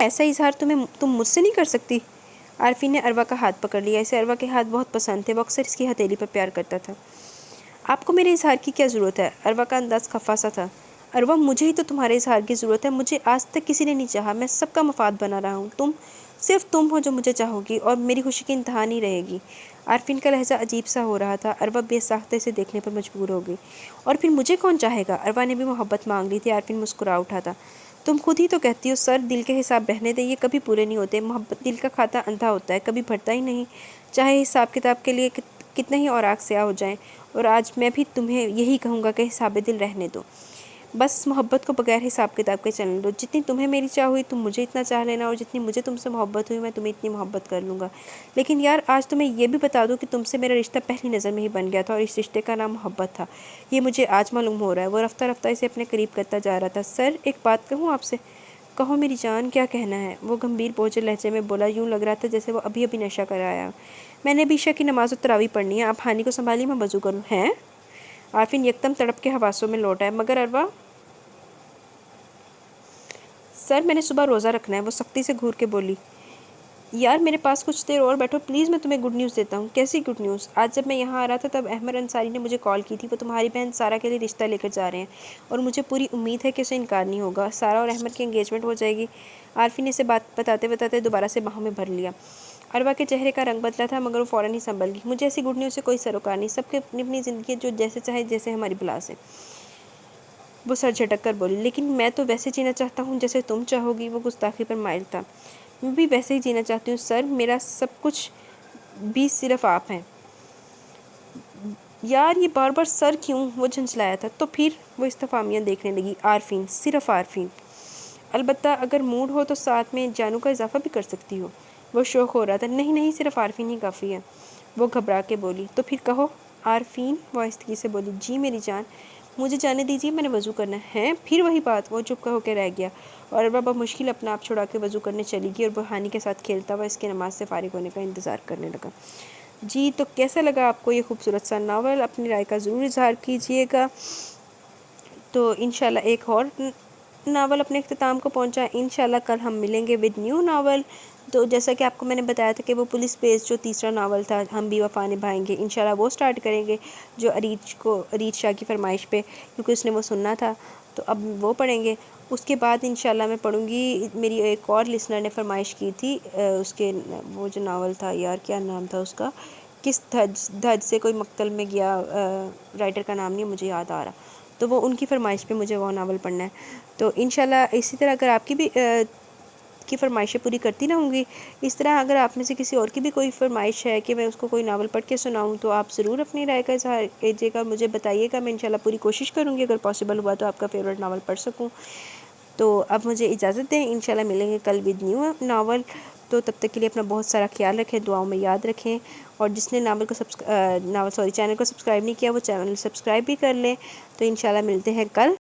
ऐसा इजहार तुम मुझसे नहीं कर सकती? आरफी ने अरवा का हाथ पकड़ लिया। इसे अरवा के हाथ बहुत पसंद थे। वो अक्सर इसकी हथेली पर प्यार करता था। आपको मेरे इजहार की क्या ज़रूरत है? अरवा का अंदाज़ खफा सा था। अरवा, मुझे ही तो तुम्हारे इजहार की ज़रूरत है। मुझे आज तक किसी ने नहीं चाहा। मैं सबका मफाद बना रहा हूँ। सिर्फ तुम हो जो मुझे चाहोगी और मेरी खुशी की इंतहा नहीं रहेगी। आरफीन का लहजा अजीब सा हो रहा था। अरवा बेसाख्ते से देखने पर मजबूर हो गई। और फिर मुझे कौन चाहेगा? अरवा ने भी मोहब्बत मांग ली थी। आरफीन मुस्कुरा उठा था। तुम खुद ही तो कहती हो सर, दिल के हिसाब रहने दे, ये कभी पूरे नहीं होते। मोहब्बत दिल का खाता अंधा होता है, कभी भरता ही नहीं, चाहे हिसाब किताब के लिए कितने ही औराक स्याह हो जाएं। और आज मैं भी तुम्हें यही कहूँगा कि हिसाब दिल रहने दो। बस मोहब्बत को बगैर हिसाब किताब के चलने दो। जितनी तुम्हें मेरी चाह हुई तुम मुझे इतना चाह लेना, और जितनी मुझे तुमसे मोहब्बत हुई मैं तुम्हें इतनी मोहब्बत कर लूँगा। लेकिन यार, आज तुम्हें ये भी बता दूँ कि तुमसे मेरा रिश्ता पहली नज़र में ही बन गया था और इस रिश्ते का नाम मोहब्बत था। ये मुझे आज मालूम हो रहा है। वो रफ्ता रफ्ता इसे अपने करीब करता जा रहा था। सर, एक बात कहूँ आपसे? कहो मेरी जान, क्या कहना है? वो गंभीर बोझिल लहजे में बोला। यूँ लग रहा था जैसे वो अभी अभी नशा कर आया। मैंने अभी ईशा की नमाज और तरावी पढ़नी है। आप हानि को संभालिए, मैं वज़ू करूँ। हैं? आरफीन यकदम तड़प के हवासों में लौट आया। मगर अरवा? सर, मैंने सुबह रोज़ा रखना है। वो सख्ती से घूर के बोली। यार मेरे पास कुछ देर और बैठो प्लीज़, मैं तुम्हें गुड न्यूज़ देता हूँ। कैसी गुड न्यूज़? आज जब मैं यहाँ आ रहा था तब अहमद अंसारी ने मुझे कॉल की थी। वो तुम्हारी बहन सारा के लिए रिश्ता लेकर जा रहे हैं और मुझे पूरी उम्मीद है कि उसे इनकार नहीं होगा। सारा और अहमद की एंगेजमेंट हो जाएगी। आरफी ने इसे बात बताते बताते दोबारा से बाहों में भर लिया। अरवा के चेहरे का रंग बदला था मगर वो फ़ौरन ही संभल गई। मुझे ऐसी गुड न्यूज़ से कोई सरोकार नहीं, सबकी अपनी अपनी ज़िंदगी जो जैसे चाहे जैसे हमारी बुला से। वो सर झटक कर बोली, लेकिन मैं तो वैसे जीना चाहता हूँ जैसे तुम चाहोगी। वो गुस्ताखी पर माइल था। मैं भी वैसे ही जीना चाहती हूँ सर, मेरा सब कुछ भी सिर्फ आप हैं। यार ये बार बार सर क्यों? वो झंझलाया था। तो फिर? वो इस्तफामियाँ देखने लगी। आरफीन, सिर्फ आरफीन। अलबत्ता अगर मूड हो तो साथ में जानू का इजाफा भी कर सकती हो। वो शौक हो रहा था। नहीं नहीं, सिर्फ आरफीन ही काफ़ी है। वो घबरा के बोली। तो फिर कहो। आरफीन वो आहिस्तगी से बोली। जी मेरी जान, मुझे जाने दीजिए, मैंने वज़ू करना है। फिर वही बात। वो चुप होकर रह गया और अरबा मुश्किल अपना आप छुड़ा के वज़ू करने चली गई और वो हानी के साथ खेलता हुआ इसके नमाज से फारिग होने का इंतज़ार करने लगा। जी तो कैसा लगा आपको ये खूबसूरत सा नावल? अपनी राय का ज़रूर इजहार कीजिएगा। तो इंशाल्लाह एक और नावल अपने अख्ताम को पहुंचा। इंशाल्लाह कल हम मिलेंगे विद न्यू नावल। तो जैसा कि आपको मैंने बताया था कि वो पुलिस बेस्ड जो तीसरा नावल था हम भी वफ़ा निभाएंगे, इंशाल्लाह वो स्टार्ट करेंगे, जो अरीज शाह की फरमाइश पे, क्योंकि उसने वो सुनना था तो अब वो पढ़ेंगे। उसके बाद इंशाल्लाह मैं पढ़ूँगी, मेरी एक और लिसनर ने फरमाइश की थी उसके वो जो नावल था, यार क्या नाम था उसका, किस धज धज से कोई मकतल में गया, राइटर का नाम नहीं मुझे याद आ रहा। तो वो उनकी फरमाइश पे मुझे वो नावल पढ़ना है। तो इंशाल्लाह इसी तरह अगर आपकी भी की फ़रमाइशें पूरी करती रहूँगी। इस तरह अगर आप में से किसी और की भी कोई फ़रमाइश है कि मैं उसको कोई नावल पढ़ के सुनाऊँ तो आप ज़रूर अपनी राय का इज़हार कीजिएगा, मुझे बताइएगा। मैं इंशाल्लाह पूरी कोशिश करूँगी अगर पॉसिबल हुआ तो आपका फ़ेवरेट नावल पढ़ सकूँ। तो अब मुझे इजाज़त दें, इंशाल्लाह मिलेंगे कल विद न्यू नावल। तो तब तक के लिए अपना बहुत सारा ख्याल रखें, दुआओं में याद रखें। और जिसने चैनल को सब्सक्राइब नहीं किया वो चैनल सब्सक्राइब भी कर लें। तो इंशाल्लाह मिलते हैं कल।